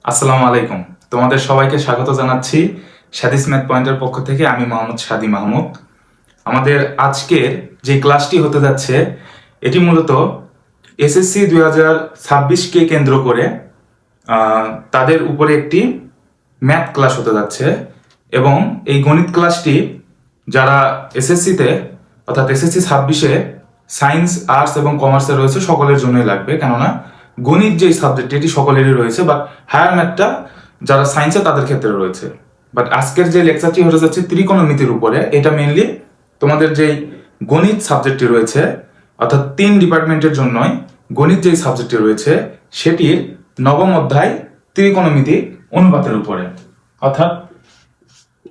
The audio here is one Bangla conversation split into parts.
আসসালামু আলাইকুম। তোমাদের সবাইকে স্বাগত জানাচ্ছি সাদিস ম্যাথ পয়েন্টের পক্ষ থেকে। আমি মোহাম্মদ সাদি মাহমুদ। আমাদের আজকের যে ক্লাসটি হতে যাচ্ছে এটি মূলত এসএসসি 2026কে কেন্দ্র করে তাদের উপরে একটি ম্যাথ ক্লাস হতে যাচ্ছে এবং এই গণিত ক্লাসটি যারা এসএসসিতে অর্থাৎ এসএসসি 26-এ সায়েন্স, আর্টস এবং কমার্সে রয়েছে সকলের জন্যই লাগবে, কেননা গণিত যে সাবজেক্ট এটি সকলেরই রয়েছে, বাট হায়ার ম্যাথটা যারা সায়েন্সে তাদের ক্ষেত্রে রয়েছে। বাট আজকের যে লেকচারটি হতে যাচ্ছে ত্রিকোণমিতির উপরে, এটা মেইনলি তোমাদের যেই গণিত সাবজেক্টটি রয়েছে অর্থাৎ 3 ডিপার্টমেন্টের জন্যই গণিত যেই সাবজেক্টটি রয়েছে সেটির নবম অধ্যায় ত্রিকোণমিতি অনুপাতের উপরে, অর্থাৎ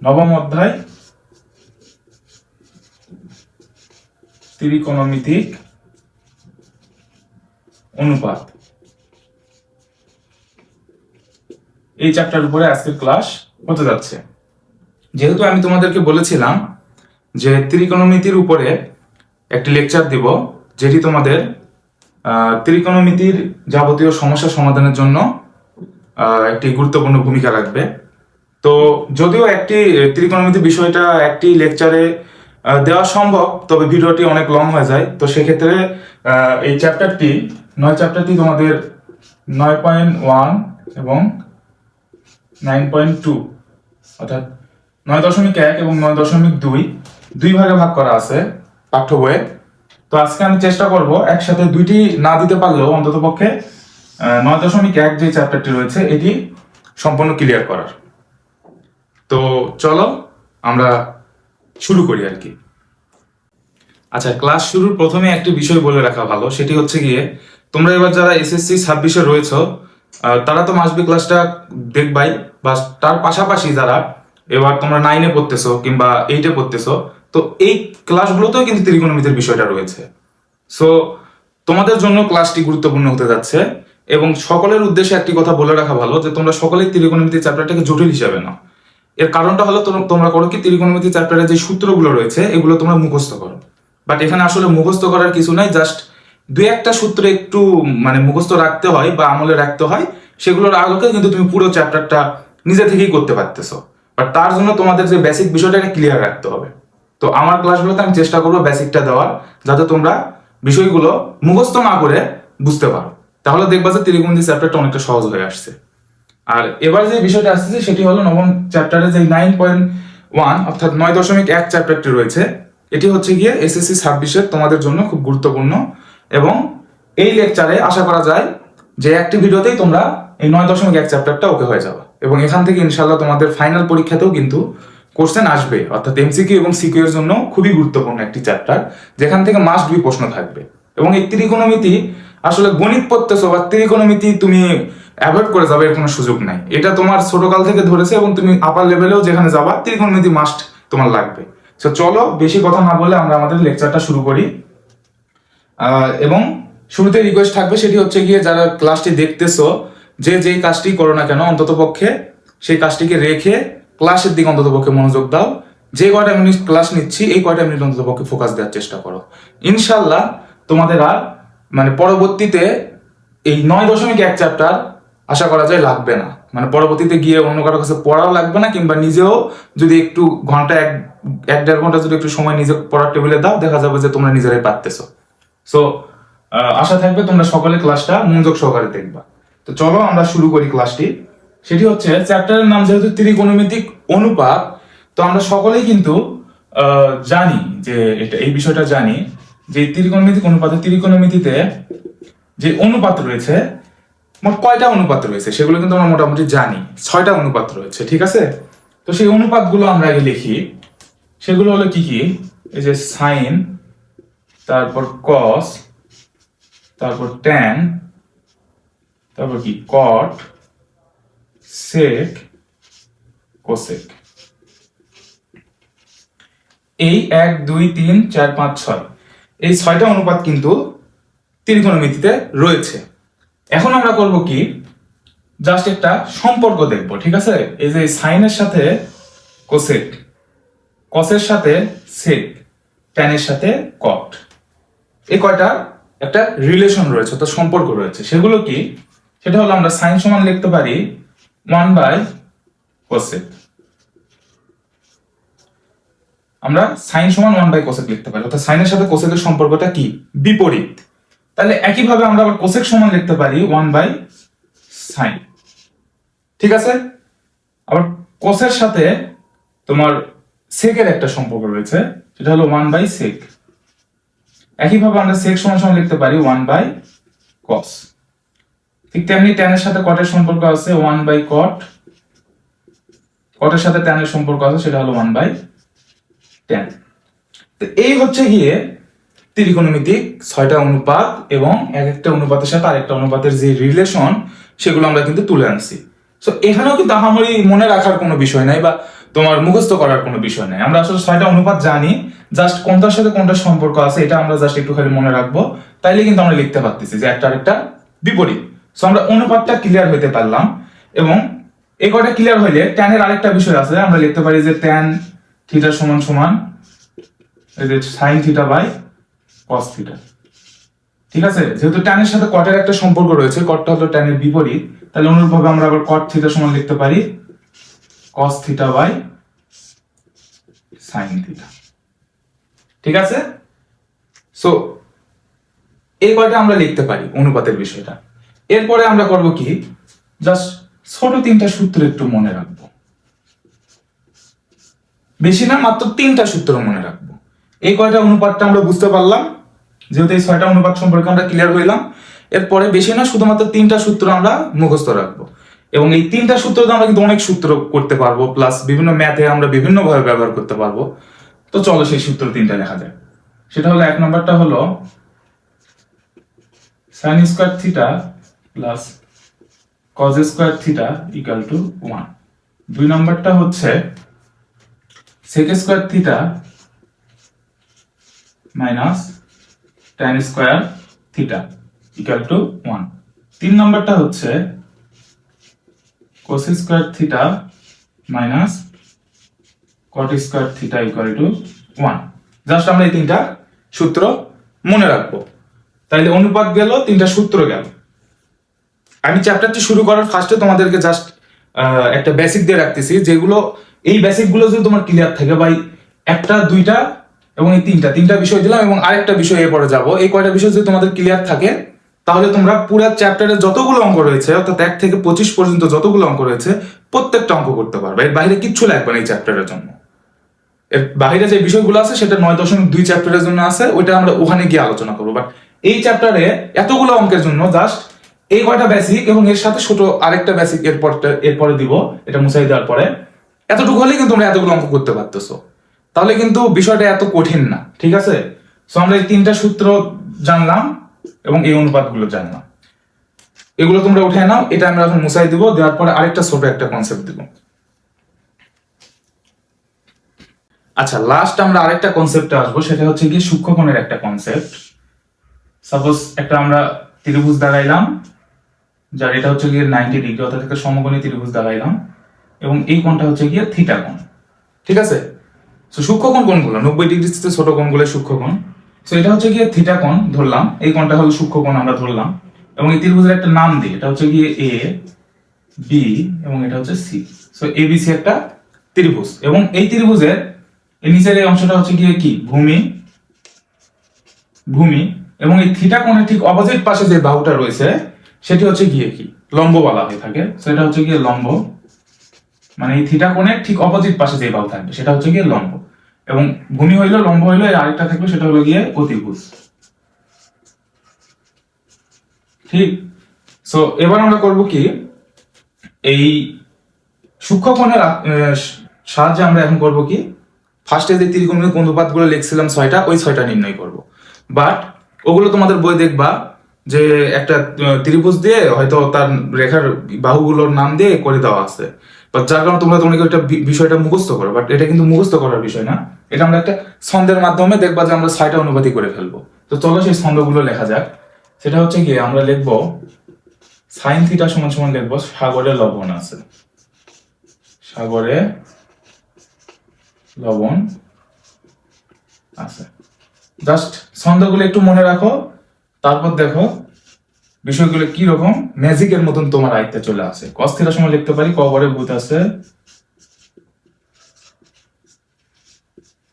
নবম অধ্যায় ত্রিকোণমিতিক অনুপাত, এই চ্যাপ্টার উপরে আজকের ক্লাস হতে যাচ্ছে। যেহেতু আমি তোমাদেরকে বলেছিলাম যে ত্রিকোণমিতির উপরে একটি লেকচার দিব, যেটি তোমাদের ত্রিকোণমিতির যাবতীয় সমস্যা সমাধানের জন্য একটি গুরুত্বপূর্ণ ভূমিকা রাখবে। তো যদিও একটি ত্রিকোণমিতি বিষয়টা একটি লেকচারে দেওয়া সম্ভব, তবে ভিডিওটি অনেক লং হয়ে যায়। তো সেক্ষেত্রে এই চ্যাপ্টারটি 9 চ্যাপ্টারটি তোমাদের 9.1 এবং 9.2 অর্থাৎ 9.1 এবং 9.2 দুই ভাগে ভাগ করা আছে পাঠ্য বইয়ে। তো আজকে আমি চেষ্টা করব একসাথে দুইটি না দিতে পারলেও অন্তত পক্ষে 9.1 যে চ্যাপ্টারটি রয়েছে এটি সম্পূর্ণ ক্লিয়ার করার। তো চলো আমরা শুরু করি আর কি। আচ্ছা, ক্লাস শুরুর প্রথমে একটি বিষয় বলে রাখা ভালো, সেটি হচ্ছে গিয়ে তোমরা এবার যারা এসএসসি 26-এ রয়েছ তারা তো মাসবি ক্লাসটা দেখবাই, বা তার পাশাপাশি যারা এবার তোমরা 9-এ পড়তেছো কিংবা 8-এ পড়তেছো, তো এই ক্লাসগুলোতেও কিন্তু ত্রিকোণমিতির বিষয়টা রয়েছে। সো তোমাদের জন্য ক্লাসটি গুরুত্বপূর্ণ হতে যাচ্ছে এবং সকলের উদ্দেশ্যে একটি কথা বলে রাখা ভালো যে তোমরা সকলেই ত্রিকোণমিতি চ্যাপ্টারটাকে জটিল হিসাবে নাও। এর কারণটা হলো তোমরা করো কি, ত্রিকোণমিতি চ্যাপ্টারে যে সূত্রগুলো রয়েছে এগুলো তোমরা মুখস্থ করো, বাট এখানে আসলে মুখস্থ করার কিছু নাই। জাস্ট দুই একটা সূত্র একটু মুখস্থ রাখতে হয় বা আমলে রাখতে হয়, সেগুলোর আলোকে কিন্তু তুমি পুরো চ্যাপ্টারটা নিজে থেকেই করতে পারতেছো। বাট তার জন্য তোমাদের যে বেসিক বিষয়টাকে ক্লিয়ার রাখতে হবে। তো আমার ক্লাসগুলোতে আমি চেষ্টা করবো বেসিকটা দেওয়ার, যাতে তোমরা বিষয়গুলো মুখস্থ না করে বুঝতে পারো। তাহলে দেখবা যে ত্রিকোণমিতি চ্যাপ্টারটা অনেকটা সহজ হয়ে আসছে। আর এবার যে বিষয়টা আসছে সেটি হলো নবম চ্যাপ্টারে যে 9.1 অর্থাৎ 9.1 চ্যাপ্টারটি রয়েছে, এটি হচ্ছে গিয়ে এসএসসি 26-এর তোমাদের জন্য খুব গুরুত্বপূর্ণ। এবং এই লেকচারে আশা করা যায় যে একটি ভিডিওতেই তোমরা এই 9.1 চ্যাপ্টারটা ওকে হয়ে যাবে এবং এখান থেকে ইনশাল্লাহ তোমাদের ফাইনাল পরীক্ষাতেও কিন্তু কোশ্চেন আসবে, অর্থাৎ এমসিকিউ এবং সিকিউ এর জন্য খুবই গুরুত্বপূর্ণ একটি চ্যাপ্টার, যেখান থেকে মাস্ট বি প্রশ্ন থাকবে। এবং এই ত্রিকোণমিতি আসলে গণিত পড়তেছো বা ত্রিকোণমিতি তুমি অ্যাভয়েড করে যাবে এর কোনো সুযোগ নাই। এটা তোমার ছোটকাল থেকে ধরেছে এবং তুমি আপার লেভেলেও যেখানে যাবা ত্রিকোণমিতি মাস্ট তোমার লাগবে। তো চলো বেশি কথা না বলে আমরা আমাদের লেকচারটা শুরু করি। এবং শুরুতে রিকোয়েস্ট থাকবে, সেটি হচ্ছে গিয়ে যারা ক্লাসটি দেখতেছো যে যেই কাজটি করো না কেন অন্তত পক্ষে সেই কাজটিকে রেখে ক্লাসের দিকে অন্তত পক্ষে মনোযোগ দাও। যে কয়টা মিনিট ক্লাস নিচ্ছি এই কয়টা মিনিট অন্তত পক্ষে ফোকাস দেওয়ার চেষ্টা করো। ইনশাল্লাহ তোমাদের আর পরবর্তীতে এই 9.1 চ্যাপ্টার আশা করা যায় লাগবে না। পরবর্তীতে গিয়ে অন্য কারো কাছে পড়াও লাগবে না, কিংবা নিজেও যদি একটু ঘন্টা 1-1.5 ঘন্টা যদি একটু সময় নিজে পড়ার টেবিলে দাও, দেখা যাবে যে তোমরা নিজেরাই পারতেছো। সো আশা থাকবে তোমরা সকলে ক্লাসটা মনোযোগ সহকারে দেখবা। তো চলো আমরা শুরু করি ক্লাসটি। সেটি হচ্ছে চ্যাপ্টারের নাম যেহেতু ত্রিকোণমিতিক অনুপাত, তো আমরা সকলেই কিন্তু জানি যে এই বিষয়টা জানি যে ত্রিকোণমিতিক অনুপাতে ত্রিকোণমিতিতে যে অনুপাত রয়েছে, মোট কয়টা অনুপাত রয়েছে সেগুলো কিন্তু আমরা মোটামুটি জানি। 6টা অনুপাত রয়েছে, ঠিক আছে? তো সেই অনুপাতগুলো আমরা আগে লিখি। সেগুলো হলো কি কি? এই যে সাইন, তারপর কস, তারপর ট্যান, তারপর কি কট, সেক, কোসেক। এই 1 2 3 4 5 6 এই 6টা অনুপাত কিন্তু ত্রিকোণমিতিতে রয়েছে। এখন আমরা করব কি, জাস্ট একটা সম্পর্ক দেখব, ঠিক আছে? এই যে সাইনের সাথে কোসেক, কসের সাথে সেক, ট্যানের সাথে কট, এই কয়টা একটা রিলেশন রয়েছে, তো সম্পর্ক রয়েছে। সেগুলো কি? সেটা হলো আমরা সাইন সমান লিখতে পারি 1/cosec। আমরা সাইন সমান 1/cosec লিখতে পারি, অর্থাৎ সাইনের সাথে কোসেকের সম্পর্কটা কি? বিপরীত। তাহলে একইভাবে আমরা আবার কোসেক সমান লিখতে পারি 1/sin। ঠিক আছে? আবার কোসের সাথে তোমার সেকের একটা সম্পর্ক রয়েছে, সেটা হলো 1/sec। একইভাবে আমরা সেক সমান সমান লিখতে পারি 1/cos। ঠিক তেমনি ট্যানের সাথে কটের সম্পর্ক আছে 1/cot। কটের সাথে ট্যানের সম্পর্ক আছে, সেটা হলো 1/tan। তো এই হচ্ছে গিয়ে ত্রিকোণমিতিক 6টা অনুপাত এবং এক একটা অনুপাতের সাথে আরেকটা অনুপাতের যে রিলেশন, সেগুলো আমরা কিন্তু তুলে আনছি। সো এখানেও কিন্তু আহামরি মনে রাখার কোনো বিষয় নাই বা তোমার মুখস্থ করার কোনো বিষয় নাই। আমরা আসলে 6টা অনুপাত জানি, জাস্ট কোনটার সাথে কোনটা সম্পর্ক আছে এটা আমরা জাস্ট একটুখানি মনে রাখবো, তাইলে কিন্তু আমরা লিখতে পারতেছি যে একটা আরেকটা বিপরীত। সো আমরা অনুপাতটা ক্লিয়ার হইতে পারলাম, এবং এই কয়টা ক্লিয়ার হইলে ট্যানের আরেকটা বিষয় আছে, আমরা লিখতে পারি যে tan থিটা সমান সমান এই যে sin theta by cos theta. ঠিক আছে? যেহেতু ট্যানের সাথে কটের একটা সম্পর্ক রয়েছে, কটটা হলো ট্যানের বিপরীত, তাহলে অনুরূপভাবে আমরা আবার cot থিটা সমান লিখতে পারি cos theta by sin theta. ঠিক আছে? সো এই কয়টা আমরা লিখতে পারি অনুপাতের বিষয়টা। এরপরে আমরা করব কি, জাস্ট ছোট 3টা সূত্র একটু মনে রাখবো, বেশি না, মাত্র 3টা সূত্র মনে রাখবো। এই কয়টা অনুপাতটা আমরা বুঝতে পারলাম, যেহেতু এই 6টা অনুপাত সম্পর্কে আমরা ক্লিয়ার হইলাম। এরপরে বেশি না, শুধুমাত্র 3টা সূত্র আমরা মুখস্থ রাখবো, এবং এই 3টা সূত্র দিয়ে আমরা কিন্তু অনেক সূত্র করতে পারবো, প্লাস বিভিন্ন ম্যাথে আমরা বিভিন্ন ভাবে ব্যবহার করতে পারবো। তো চলো সেই সূত্র 3টা লেখা যায়। সেটা হলো, 1 নম্বরটা হলো sin square theta plus cos square theta equal to 1। 2 নম্বরটা হচ্ছে sec square theta minus tan square theta equal to 1। 3 নম্বরটা হচ্ছে cos square theta minus cot square theta equal to 1। Just আমরা এই 3টা সূত্র মনে রাখবো, তাইলে অনুপাত গেল, 3টা সূত্র গেল। আমি চ্যাপ্টারটি শুরু করার ফার্স্টে তোমাদেরকে জাস্ট একটা বেসিক দিয়ে রাখতেছি, যেগুলো এই বেসিক গুলো যদি তোমার ক্লিয়ার থাকে, ভাই 1টা 2টা এবং এই 3টা বিষয় দিলাম, এবং আরেকটা বিষয় এরপরে যাব, এই কয়টা বিষয় যদি তোমাদের ক্লিয়ার থাকে, তাহলে তোমরা পুরো চ্যাপ্টারে যতগুলো অঙ্ক রয়েছে, অর্থাৎ 1 থেকে 25 পর্যন্ত যতগুলো অঙ্ক রয়েছে, প্রত্যেকটা অঙ্ক করতে পারবে। এর বাইরে কিচ্ছু লাগবে না এই চ্যাপ্টারের জন্য। এর বাইরে যে বিষয়গুলো আছে সেটা 9.2 চ্যাপ্টারের জন্য আছে, ওইটা আমরা ওখানে গিয়ে আলোচনা করবো। বাট এই চ্যাপ্টারে এতগুলো অঙ্কের জন্য জাস্ট এই কয়টা বেসিক এবং এর সাথে ছোট আরেকটা বেসিক এরপরে দিব, এটা মুছাই দেওয়ার পরে, এতটুকু হলেই কিন্তু তোমরা এতগুলো অঙ্ক করতে পারতেছো। তাহলে কিন্তু বিষয়টা এত কঠিন না। ঠিক আছে? সো আমরা এই 3টা সূত্র জানলাম এবং এই অনুপাতগুলো জানলাম, এগুলো তোমরা উঠে নাও। এটা আমরা এখন মুছাই দিব, দেওয়ার পরে আরেকটা ছোট একটা কনসেপ্ট দিব। আচ্ছা, লাস্ট আমরা আরেকটা কনসেপ্টে আসবো, সেটা হচ্ছে কি সূক্ষ্মকোণের একটা কনসেপ্ট। সাপোজ একটা আমরা ত্রিভুজ দাঁড়াইলাম, যার এটা হচ্ছে গিয়ে 90 ডিগ্রি, অর্থাৎ একটা সমকোণী ত্রিভুজ দাঁড়াইলাম, এবং এই কোণটা হচ্ছে গিয়ে থিটা কোণ। ঠিক আছে? সো সূক্ষ্মকোণ কোণগুলো 90 ডিগ্রির চেয়ে ছোট কোণগুলো সূক্ষ্মকোণ। সো এটা হচ্ছে গিয়ে থিটা কোণ ধরলাম, এই কোণটা হলো সূক্ষ্মকোণ আমরা ধরলাম, এবং এই ত্রিভুজের একটা নাম দিই, এটা হচ্ছে গিয়ে এ বি এবং এটা হচ্ছে C. So A B C একটা ত্রিভুজ, এবং এই ত্রিভুজের এই নিচের এই অংশটা হচ্ছে গিয়ে কি ভূমি, এবং এই থিটা কোণের ঠিক অপোজিট পাশে যে বাহুটা রয়েছে সেটি হচ্ছে গিয়ে কি লম্ব বলা হয়ে থাকে। সেটা হচ্ছে গিয়ে লম্ব, মানে এই থিটা কোণের ঠিক অপোজিট পাশে যে বাহু থাকবে সেটা হচ্ছে গিয়ে লম্ব, এবং ভূমি হইলো লম্ব হইলো, এর আরেকটা থাকবে সেটা হলো গিয়ে অতিভুজ। ঠিক? সো এবার আমরা করব কি, এই সূক্ষ্মকোণের সাহায্যে আমরা এখন করব কি, ফার্স্টে যে ত্রিকোণমিতিক অনুপাতগুলো লিখছিলাম 6টা, ওই 6টা নির্ণয় করব। বাট ওগুলো তোমাদের বই দেখবা যে একটা ত্রিভুজ দিয়ে হয়তো তার রেখার বাহুগুলোর নাম দিয়ে করে দেওয়া আছে, বাট যার কারণে তোমরা একটা বিষয়টা মুখস্থ করো। বাট এটা কিন্তু মুখস্থ করার বিষয় না, এটা আমরা একটা ছন্দের মাধ্যমে দেখবা যে আমরা 6টা অনুপাতই করে ফেলবো। তো চলো সেই ছন্দগুলো লেখা যাক। সেটা হচ্ছে গিয়ে আমরা লিখবো সাইন থিটা সমান সমান লিখবো সাগরে লবণ আছে, সাগরে লবণ আছে। জাস্ট ছন্দগুলো একটু মনে রাখো, তারপর দেখো বিষয়গুলো কি রকম ম্যাজিকের মতন তোমার আয়ত্তে চলে আসে। cos থিটা সমান লিখতে পারি কবরে ভূত আছে,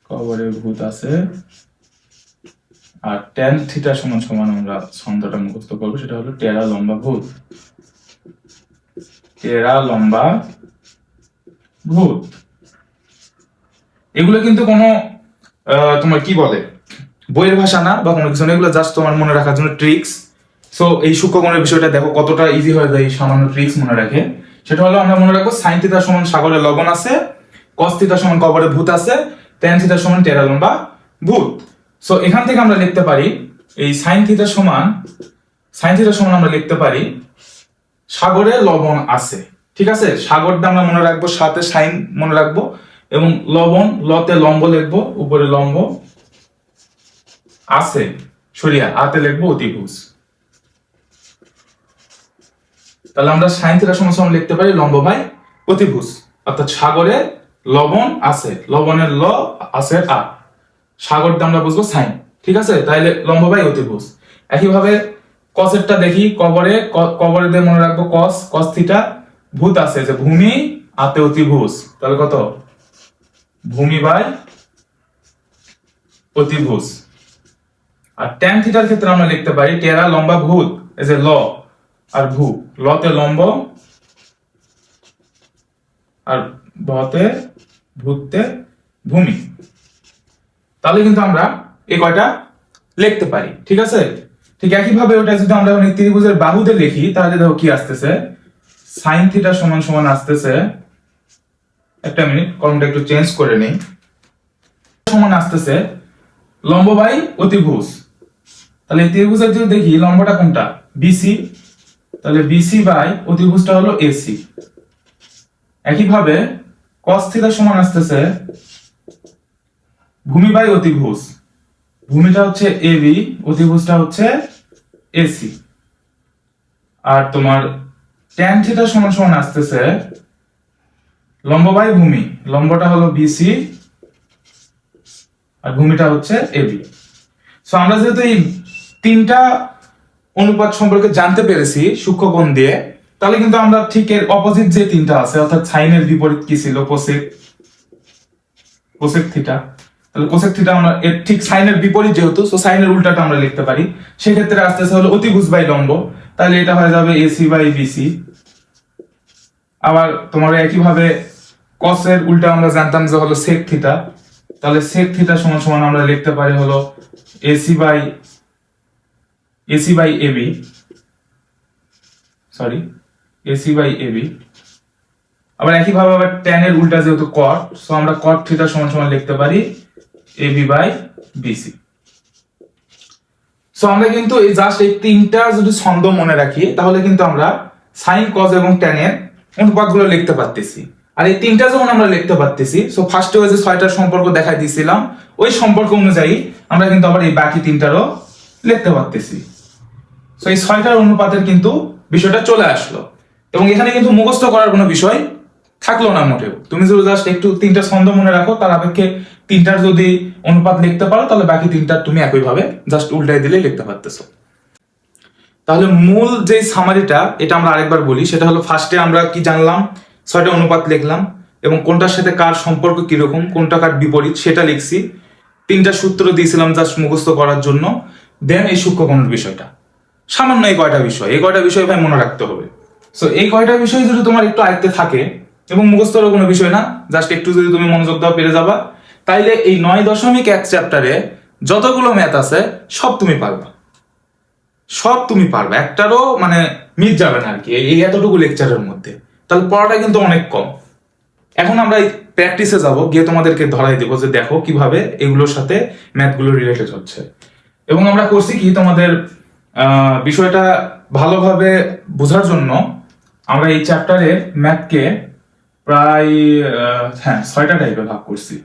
কবরে ভূত আছে, আর tan থিটা সমান সমান আমরা ছন্দটা মুখস্থ করবো, সেটা হলো টেরা লম্বা ভূত, টেরা লম্বা ভূত। এগুলো কিন্তু কোনো তোমার কি বলে বইয়ের ভাষা না বা কোনো কিছু না, এগুলো জাস্ট তোমার মনে রাখার জন্য ট্রিক্স। সো এই সূক্ষ্মকোণের বিষয়টা দেখো কতটা ইজি হয়ে যায় এই সামান্য ট্রিক্স মনে রাখে। সেটা হলো আমরা মনে রাখবো sin থিটা সমান সাগরে লবণ আছে, cos থিটা সমান কবরে ভূত আছে, tan থিটা সমান টেরা লম্বা ভূত। সো এখান থেকে আমরা লিখতে পারি এই sin থিটা সমান আমরা লিখতে পারি সাগরে লবণ আছে। ঠিক আছে, সাগরটা আমরা মনে রাখবো, সাথে সাইন মনে রাখবো, এবং লবণ লতে লম্ব লিখবো, উপরে লম্ব আছে সরিয়া আতে লিখবো অতিভুজ। তাহলে আমরা sin থিটা সমান সমান লিখতে পারি লম্ব বাই অতিভুজ, অর্থাৎ সাগরে লবণ আছে, লবণের ল আছে আ, সাগরটা আমরা বুঝবো সাইন। ঠিক আছে, তাহলে লম্ব বাই অতিভুজ। একইভাবে কসেরটা দেখি, কবরে দিয়ে মনে রাখবো cos থিটা, ভূত আছে যে ভূমি আতে অতিভুজ, তাহলে কত ভূমি বাই অতিভুজ। আর tan থিটার ক্ষেত্রে আমরা লিখতে পারি টেরা লম্বা ভূত, এই যে ল আর ভূ, লতে লম্ব আর ভতে ভূতে ভূমি। তাহলে কিন্তু আমরা এই কয়টা লিখতে পারি। ঠিক আছে, ঠিক একইভাবে ওটা যদি আমরা ত্রিভুজের বাহুতে লিখি তাহলে দেখো কি আসতেছে, sin থিটা সমান সমান আসতেছে, একটা মিনিট কলমটা একটু চেঞ্জ করে নেই, সমান আসতেছে লম্ব বাই অতিভুজ। তাহলে ত্রিভুজের যদি দেখি লম্বটা কোনটা বিসি, তাহলে বিসি বাই অতিভুজটা হলো এসি। একইভাবে cos থিটা সমান আসতেছে ভূমি বাই অতিভুজ, ভূমিটা হচ্ছে এবি, অতিভুজটা হচ্ছে এসি। আর তোমার tan থিটা সমান সমান আসতেছে লম্ব বাই ভূমি, লম্বটা হলো বিসি আর ভূমিটা হচ্ছে এবি। সো আমরা যেহেতু এই তিনটা অনুপাত সম্পর্কে জানতে পেরেছি সূক্ষ্মকোণ দিয়ে, তাহলে কিন্তু আমরা ঠিক এর অপোজিট যে তিনটা আছে, অর্থাৎ সাইনের বিপরীত কি ছিল কোসেক থিটা, তাহলে কোসেক থিটা আমরা এর ঠিক সাইনের বিপরীত যেহেতু, সো সাইনের উল্টাটা আমরা লিখতে পারি। সেক্ষেত্রে আসতেছে হলো অতিভুজ বাই লম্ব, তাহলে এটা হয়ে যাবে এসি বাই বিসি। আবার তোমার একইভাবে কসের উল্টা আমরা জানতাম যে হলো সেক থিটা, তাহলে সেক থিটা সমান সমান আমরা লিখতে পারি হলো AC by AB, sorry AC by AB. আবার একইভাবে আবার tan এর উল্টা যেহেতু cot, সো আমরা cot থিটা সমান সমান লিখতে পারি এবি বাই বিসি। সো আমরা কিন্তু এই জাস্ট এই তিনটা যদি ছন্দ মনে রাখি তাহলে কিন্তু আমরা sin cos এবং tan এর অনুপাতগুলো লিখতে পারতেছি। আর এই তিনটা যখন আমরা লিখতে পারতেছি, সো ফার্স্টে ওই যে ছয়টার সম্পর্ক দেখাই দিয়েছিলাম, ওই সম্পর্ক অনুযায়ী আমরা কিন্তু আবার এই বাকি তিনটারও লিখতে পারতেছি। সো এই ছয়টার অনুপাতের কিন্তু বিষয়টা চলে আসলো, এবং এখানে কিন্তু মুখস্থ করার কোনো বিষয় থাকলো না মোটেও। তুমি যদি জাস্ট একটু তিনটা ছন্দ মনে রাখো, তার অপেক্ষে তিনটার যদি অনুপাত লিখতে পারো তাহলে বাকি তিনটা তুমি একইভাবে জাস্ট উল্টাই দিলে লিখতে পারতেছো। তাহলে মূল যে সামারিটা, এটা আমরা আরেকবার বলি, সেটা হলো ফার্স্টে আমরা কি জানলাম, ছয়টা অনুপাত লিখলাম এবং কোনটার সাথে কার সম্পর্ক কিরকম, কোনটা কার বিপরীত সেটা লিখছি, তিনটা সূত্র দিয়েছিলাম জাস্ট মুখস্থ করার জন্য। দেন এই সূক্ষ্মকোণের বিষয়টা, সামান্য এই কয়টা বিষয় ভাই মনে রাখতে হবে। সো এই কয়টা বিষয় যদি তোমার একটু আয়ত্তে থাকে, এবং মুখস্থর কোনো বিষয় না, জাস্ট একটু যদি তুমি মনোযোগ দাও পেরে যাবা, তাইলে এই 9.1 চ্যাপ্টারে যতগুলো ম্যাথ আছে সব তুমি পারবা, একটারও মানে মিস যাবে না আর কি এই এতটুকু লেকচারের মধ্যে। তাহলে পড়াটা কিন্তু অনেক কম। এখন আমরা প্র্যাকটিসে যাব, গিয়ে তোমাদেরকে ধরাই দেবো যে দেখো কিভাবে এগুলোর সাথে ম্যাথগুলো রিলেটেড হচ্ছে। এবং আমরা করছি কি, তোমাদের বিষয়টা ভালোভাবে বোঝার জন্য আমরা এই চ্যাপ্টারের ম্যাথকে প্রায় 6টা টাইপে ভাগ করছি।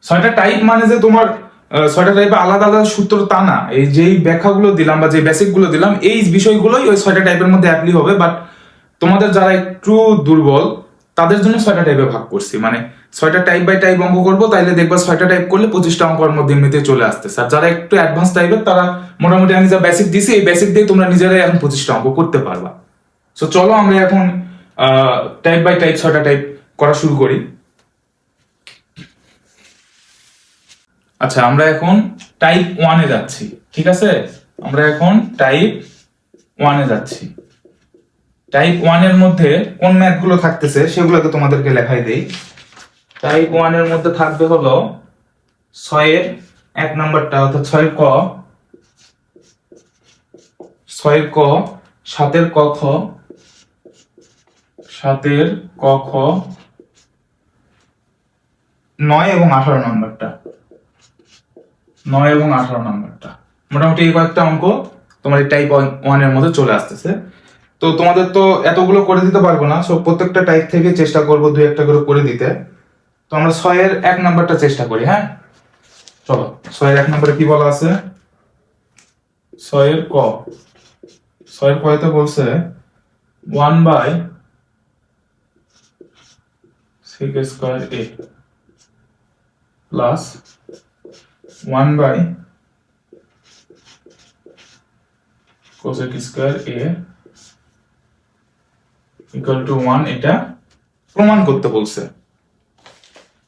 6টা টাইপ মানে যে তোমার 6টা টাইপে আলাদা আলাদা সূত্র তা না, এই যেই ব্যাখ্যাগুলো দিলাম বা যে বেসিক গুলো দিলাম, এই বিষয়গুলোই ওই 6টা টাইপের মধ্যে অ্যাপ্লি হবে। বাট তোমাদের যারা একটু দুর্বল তাদের জন্য 6টা টাইপে ভাগ করছি, মানে 6টা টাইপ বাই টাইপ অঙ্ক করবো, তাইলে দেখবা 6টা টাইপ করলে 25টা অঙ্ক মধ্যে এমনিতে চলে আসতেছে। আর যারা একটু অ্যাডভান্স টাইপের তারা মোটামুটি আমি যা বেসিক দিছি এই বেসিক দিয়ে তোমরা নিজেরাই এখন 25টা অঙ্ক করতে পারবা। সো চলো আমরা এখন টাইপ বাই টাইপ 6টা টাইপ করা শুরু করি। আচ্ছা, আমরা এখন টাইপ 1-এ যাচ্ছি, ঠিক আছে? আমরা এখন টাইপ 1-এ যাচ্ছি। টাইপ 1-এর মধ্যে কোন ম্যাথগুলো থাকতেছে সেগুলোকে তোমাদেরকে লেখাই দেই। টাইপ 1-এর মধ্যে থাকবে হলো 6-এর 1 নাম্বারটা অর্থাৎ 6-এর ক, 6-এর ক, 7-এর ক খ, 7-এর ক খ, 9 এবং 18 নাম্বারটা, 9 এবং 18 নাম্বারটা। মোটামুটি এই কয়েকটা অঙ্ক তোমার এই টাইপ 1-এর মধ্যে চলে আসতেছে। তো তোমাদের তো এতগুলো করে দিতে পারবো না, সো প্রত্যেকটা টাইপ থেকে চেষ্টা করবো 2-1টা করে দিতে। তো আমরা 6-এর 1 নাম্বারটা চেষ্টা করি। হ্যাঁ, চলো 6-এর 1 নাম্বারে কি বলা আছে? 6-এর ক, 6-এর কয়তে বলছে 1/sec² a plus 1/cosec² a equal to 1, এটা প্রমাণ করতে বলছে।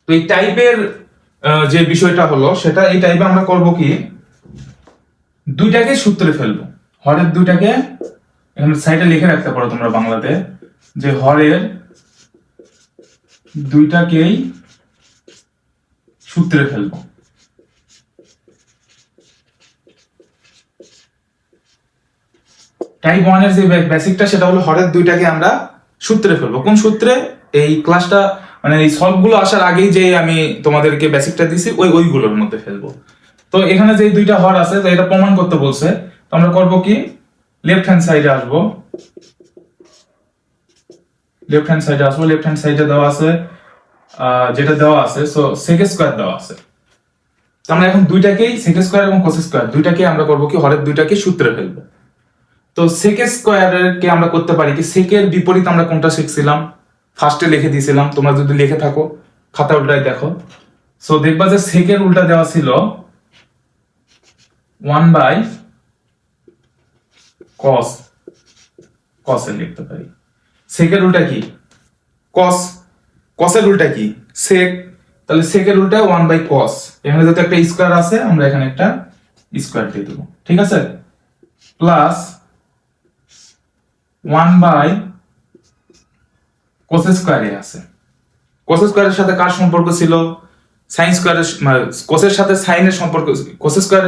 তো এই টাইপের যে বিষয়টা হলো সেটা এই টাইপে আমরা করব কি, দুইটাকে সূত্রে ফেলবো। হরের দুইটাকে এখানে সাইডে লিখে রাখতে পারো তোমরা বাংলাতে, যে হরের দুইটাকেই সূত্রে ফেলবো। টাইপ 1-এর যে বেসিকটা সেটা হলো হরের দুইটাকে আমরা সূত্রে ফেলবো। কোন সূত্রে? এই ক্লাসটা মানে এই সলভ গুলো আসার আগেই যে আমি তোমাদেরকে বেসিকটা দিছি ওইগুলোর মধ্যে ফেলবো। তো এখানে যে দুইটা হর আছে তো এটা প্রমাণ করতে বলছে। তো আমরা করব কি, লেফট হ্যান্ড সাইডে আসবো, লেফট হ্যান্ড সাইডে দেওয়া আছে যেটা দেওয়া আছে সো sec² দেওয়া আছে। তো আমরা এখন দুইটাকেই sec² এবং cos² দুইটাকে আমরা করব কি, হরের দুইটাকে সূত্রে ফেলবো। তো sec² কে আমরা করতে পারি কি, সেকের বিপরীত আমরা কোনটা শিখছিলাম ফার্স্টে লিখে দিয়েছিলাম, তোমরা যদি লিখে থাকো খাতা উল্টায় দেখো। সো দেখবা যে সেকের উল্টা দেওয়া ছিল 1/cos, এর লিখতে পারি। সেকের উল্টা কি cos, এর উল্টা কি sec, তাহলে সেকের উল্টা 1/cos। এখানে যেহেতু একটা স্কয়ার আছে আমরা এখানে একটা স্কয়ার দিয়ে দেবো, ঠিক আছে? প্লাস 1/cos² আছে। cos² এর সাথে কার সম্পর্ক ছিল? sin² এর, মানে cos এর সাথে sin এর সম্পর্ক, cos² এর।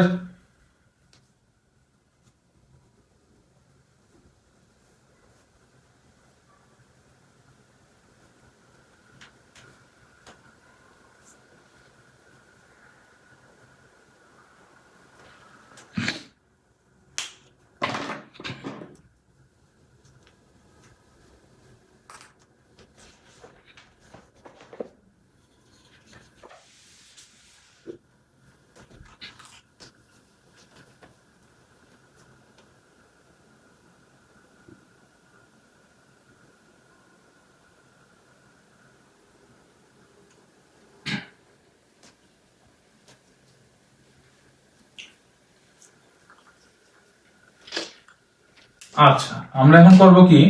আচ্ছা, আমরা এখন করব কি,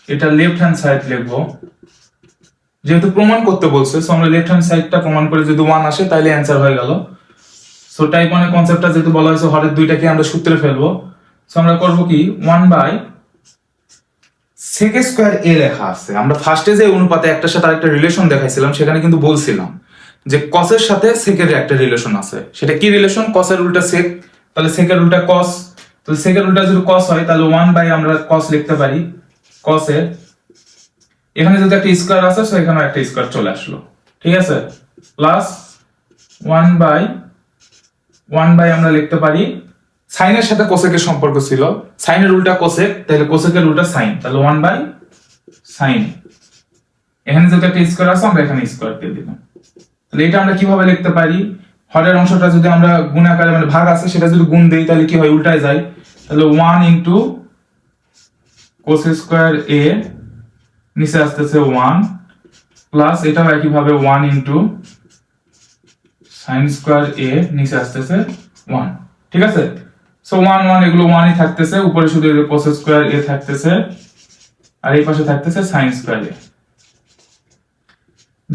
এটা লেফট হ্যান্ড সাইড লিখবো, যেহেতু প্রমাণ করতে বলছে সো আমরা লেফট হ্যান্ড সাইডটা প্রমাণ করে যদি 1 আসে তাহলে অ্যানসার হয়ে গেল। সো টাইপ 1 এর কনসেপ্টটা যেহেতু বলা হয়েছে হরের দুইটাকে আমরা সূত্রে ফেলবো, সো আমরা করব কি 1/sec² a লেখা আছে। আমরা ফার্স্টে যে অনুপাতে একটার সাথে আরেকটা রিলেশন দেখাইছিলাম সেখানে কিন্তু বলছিলাম যে cos এর সাথে sec এর একটা রিলেশন আছে। সেটা কি রিলেশন? cos এর উল্টা sec, তাহলে sec এর উল্টা cos, তো sec এর উল্টা যদি cos হয় তাহলে 1/ আমরা cos লিখতে পারি, cos এর এখানে যদি একটা স্কয়ার আছে সো এখানে একটা স্কয়ার চলে আসলো, ঠিক আছে? প্লাস 1/1/ আমরা লিখতে পারি, sin এর সাথে cosec এর সম্পর্ক ছিল, sin এর উল্টা cosec, তাহলে cosec এর উল্টা sin, তাহলে 1/sin। এখানে যদি একটা স্কয়ার আছে আমরা এখানে স্কয়ার দিয়ে দিলাম। তাহলে এটা আমরা কিভাবে লিখতে পারি, হরের অংশটা যদি আমরা গুণ আকারে মানে ভাগ আছে সেটা যদি গুণ দেই তাহলে কি হয়, উল্টায় যায়। তাহলে 1 * cos² a, নিচে আসতেছে 1 প্লাস এটাও একইভাবে 1 ইন্টু সাইন স্কোয়ার এ, নিচে আসতেছে 1। ঠিক আছে, সো 1 1 এগুলো 1ই থাকতেছে, উপরে শুধু cos স্কোয়ার এ থাকতেছে, আর এই পাশে থাকতেছে সাইন স্কোয়ার এ।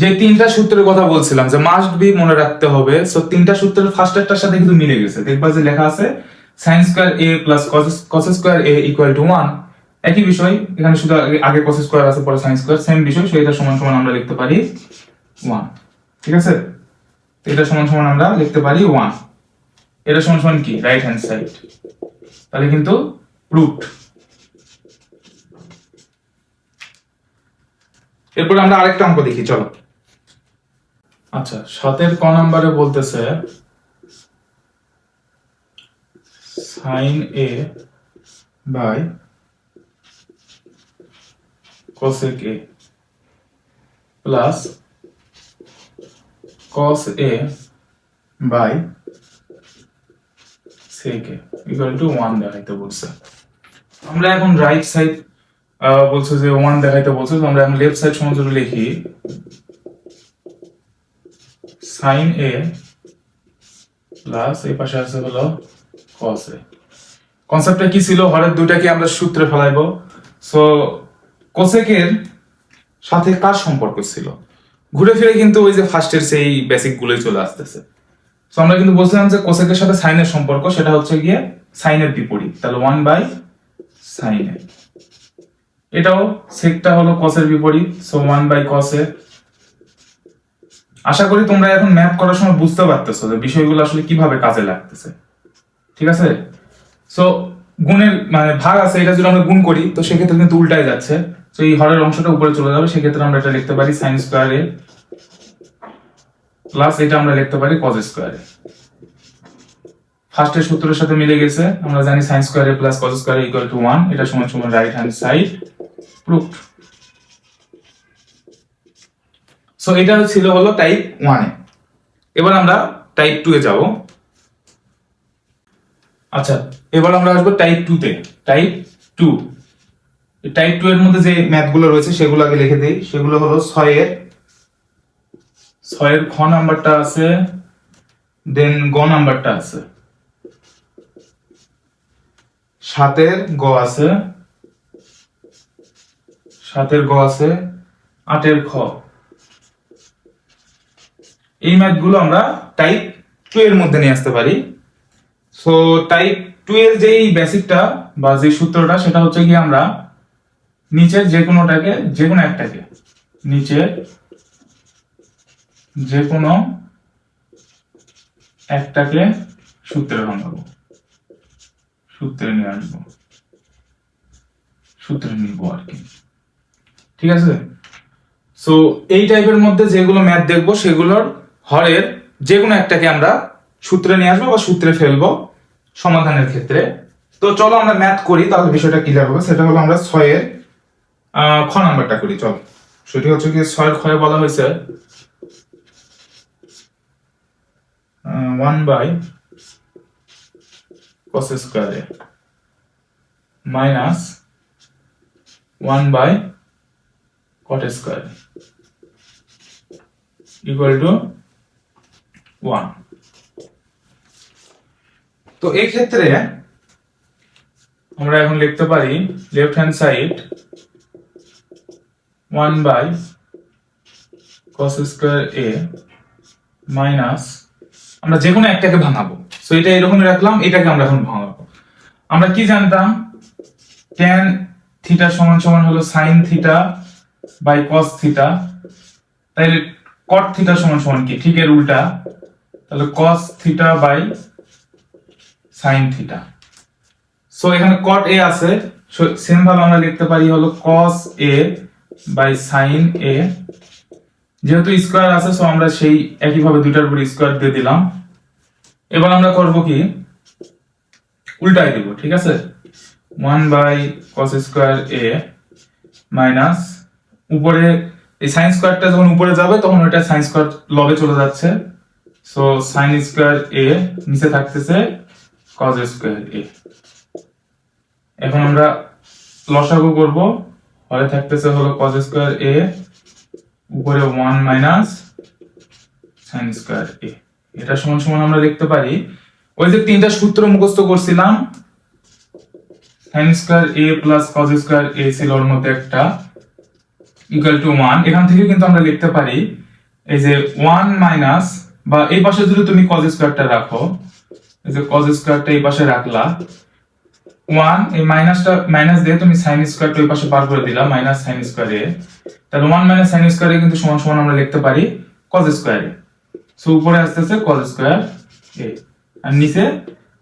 যে তিনটা সূত্রের কথা বলছিলাম যে মাস্ট বি মনে রাখতে হবে, সো তিনটা সূত্রের ফার্স্টেরটার সাথে কিন্তু মিলে গেছে। দেখবা যে লেখা আছে sin square a plus cos square a equal to 1। একই বিষয়, এখানে শুধু আগে cos স্কয়ার আছে পরে sin স্কয়ার, সেম বিষয়, সো এটা সমান সমান আমরা লিখতে পারি 1। ঠিক আছে, তো এটা সমান সমান আমরা লিখতে পারি 1। এটা সমান সমান কি, রাইট হ্যান্ড সাইড, তাহলে কিন্তু রুট। এরপর আমরা আরেকটা অঙ্ক দেখি, চলো। আচ্ছা, 7 ক নম্বরে বলতেছে sin a by cosec a plus cos a by sec a equal to 1 দেখাইতে বলছে। আমরা এখন রাইট সাইড বলছে যে 1 দেখাইতে বলছে, তো আমরা এখন লেফট সাইড সমান্তরাল লিখি sin a প্লাস এই পাশে আছে হলো cos a। কনসেপ্টটা কি ছিল, হরের দুইটাকে আমরা সূত্রে ফেলাইবো। সো cosec এর সাথে কার সম্পর্ক ছিল, ঘুরে ফিরে কিন্তু ওই যে ফার্স্টের সেই বেসিক গুলোই চলে আসতেছে। সো আমরা কিন্তু বলছিলাম যে cosec এর সাথে sin এর সম্পর্ক, সেটা হচ্ছে গিয়ে sin এর বিপরীত, তাহলে 1 বাই sin a। এটাও সেকটা হলো cos এর বিপরীত, সো 1 বাই cos a। আশা করি তোমরা এখন ম্যাথ করার সময় বুঝতে পারতেছো যে বিষয়গুলো আসলে কিভাবে কাজে লাগতেছে। ঠিক আছে, সো গুণের মানে ভাগ আছে, এটা যদি আমরা গুণ করি তো সেক্ষেত্রে কিন্তু উল্টায় যাচ্ছে, তো এই হরের অংশটা উপরে চলে যাবে, সেক্ষেত্রে আমরা এটা লিখতে পারি sin স্কয়ার a প্লাস এটা আমরা লিখতে পারি cos স্কয়ার a। ফার্স্টের সূত্রের সাথে মিলে গেছে, আমরা জানি sin square a plus cos square a equal to 1, এটা সমান সমান right hand side proofed. So এটা ছিল হলো টাইপ 1 এ। এবার আমরা টাইপ 2 এ যাব। আচ্ছা, এবার আমরা আসবো টাইপ 2 তে। টাইপ 2, টাইপ 2 এর মধ্যে যে ম্যাথগুলো রয়েছে সেগুলো আগে লিখে দেই। সেগুলো হলো 6 এর খ নাম্বারটা আছে, দেন গ নাম্বারটা আছে, 7 এর গ আছে, 8 এর খ। এই ম্যাথগুলো আমরা টাইপ 2 এর মধ্যে নিয়ে আসতে পারি। সো টাইপ 2 এর যেই বেসিকটা বা যে সূত্রটা, সেটা হচ্ছে কি আমরা নিচের যে কোনো একটাকে নিচের যে কোনো একটাকে সূত্রে ভাঙাবো, সূত্রে নিয়ে আসবো, সূত্রে নিব আর কি। ঠিক আছে, সো এই টাইপের মধ্যে যেগুলো ম্যাথ দেখবো সেগুলোর হরের যে কোনো একটাকে আমরা সূত্রে নিয়ে আসবো বা সূত্রে ফেলবো সমাধানের ক্ষেত্রে। তো চলো আমরা ম্যাথ করি, তাহলে বিষয়টা ক্লিয়ার হবে। সেটা হলো আমরা 6 এর খ নাম্বারটা করি। চল, সেটি হচ্ছে কি 6 এর খয়ে বলা হয়েছে 1 by cos square a minus 1 by cot square equal to 1। তো এই ক্ষেত্রে আমরা এখন লিখতে পারি left hand side 1 by cos square a minus, আমরা যে কোনো একটাকে ভাঙাবো। সো এটা এরকমই রাখলাম, এটাকে আমরা এখন ভাঙাবো। আমরা কি জানতাম, tan থিটা সমান সমান হলো sin theta by cos theta, তাইলে cot থিটা সমান সমান কি, ঠিক এর উল্টা, তাহলে cos theta by sin theta. So এখানে cot a আছে, সেম ভাবে আমরা লিখতে পারি হলো cos a by sin a। যেহেতু স্কয়ার আছে, সো আমরা সেই একই ভাবে দুইটার উপর স্কয়ার দিয়ে দিলাম। এবার আমরা করব কি, উল্টাই দেব। ঠিক আছে, 1 by cos square a minus, উপরে এই sin স্কয়ারটা যখন উপরে যাবে তখন ওটা sin স্কয়ার লবে চলে যাচ্ছে, সো sin স্কয়ার a নিচে থাকতেছে cos স্কয়ার a। এখন আমরা লসাগু করব, হরে থাকতেছে হলো cos স্কয়ার a উপরে 1 মাইনাস সাইন স্কয়ার এ, এটা সমান সমান আমরা লিখতে পারি ওই যে তিনটা সূত্র মুখস্থ করছিলাম, সাইন স্কয়ার এ প্লাস কজ স্কয়ার এ ছিল ওর মধ্যে একটা ইকুয়াল টু 1। এখান থেকে কিন্তু আমরা লিখতে পারি এই যে 1 মাইনাস, বা এই পাশে যদি তুমি কজ স্কয়ারটা রাখো, এই যে কজ স্কয়ারটা এই পাশে রাখলা, 1 এই মাইনাসটা মাইনাস দিয়ে তুমি সাইন স্কয়ারটা ওই পাশে পার করে দিলা মাইনাস সাইন স্কয়ার এ, তাহলে 1 মাইনাস সাইন স্কয়ার এ কিন্তু সমান সমান আমরা লিখতে পারি কজ স্কয়ার এ। সো উপরে আসতেছে কজ স্কয়ার এ আর নিচে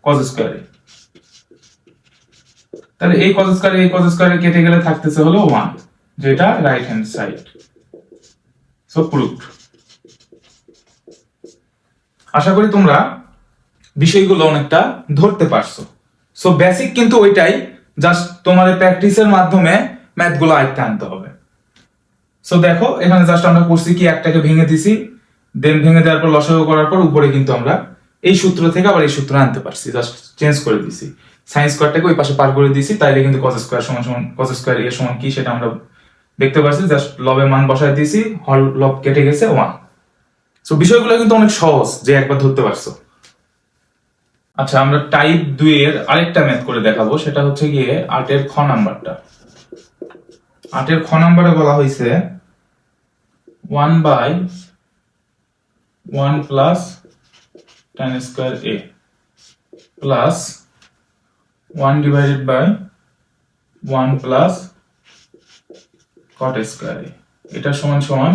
কজ স্কয়ার এ, তাহলে এই কজ স্কয়ার এ কেটে গেলে থাকতেছে হলো 1, যেটা right hand side. So proved. আশা করি তোমরা বিষয়গুলো অনেকটা ধরতে পারছো। সো বেসিক কিন্তু ওইটাই, জাস্ট তোমাদের প্র্যাকটিসের মাধ্যমে ম্যাথগুলো আয়ত্তে আনতে হবে। সো দেখো এখানে জাস্ট আমরা করছি কি, একটাকে ভেঙে দিছি, দেন ভেঙে দেওয়ার পর লসাগু করার পর উপরে কিন্তু আমরা এই সূত্র থেকে আবার এই সূত্র আনতে পারছি, জাস্ট চেঞ্জ করে দিছি, সাইন স্কয়ারটাকে ওই পাশে পার করে দিছি, তাইলে কিন্তু কজ স্কয়ার সমান সমান কজ স্কয়ার এর সমান কি সেটা আমরা দেখতে পাচ্ছি। জাস্ট লবের মান বসায় দিয়েছি, হল লব কেটে গেছে 1। সো বিষয়গুলো কিন্তু অনেক সহজ, যে একবার ধরতে পারছো। আচ্ছা, আমরা টাইপ 2 এর আরেকটা ম্যাথ করে দেখাবো, সেটা হচ্ছে গিয়ে 8 এর খ নাম্বারটা। 8 এর খ নাম্বারে বলা হয়েছে 1/1 plus tan square a plus 1 divided by 1 plus cot square a, এটা সমান সমান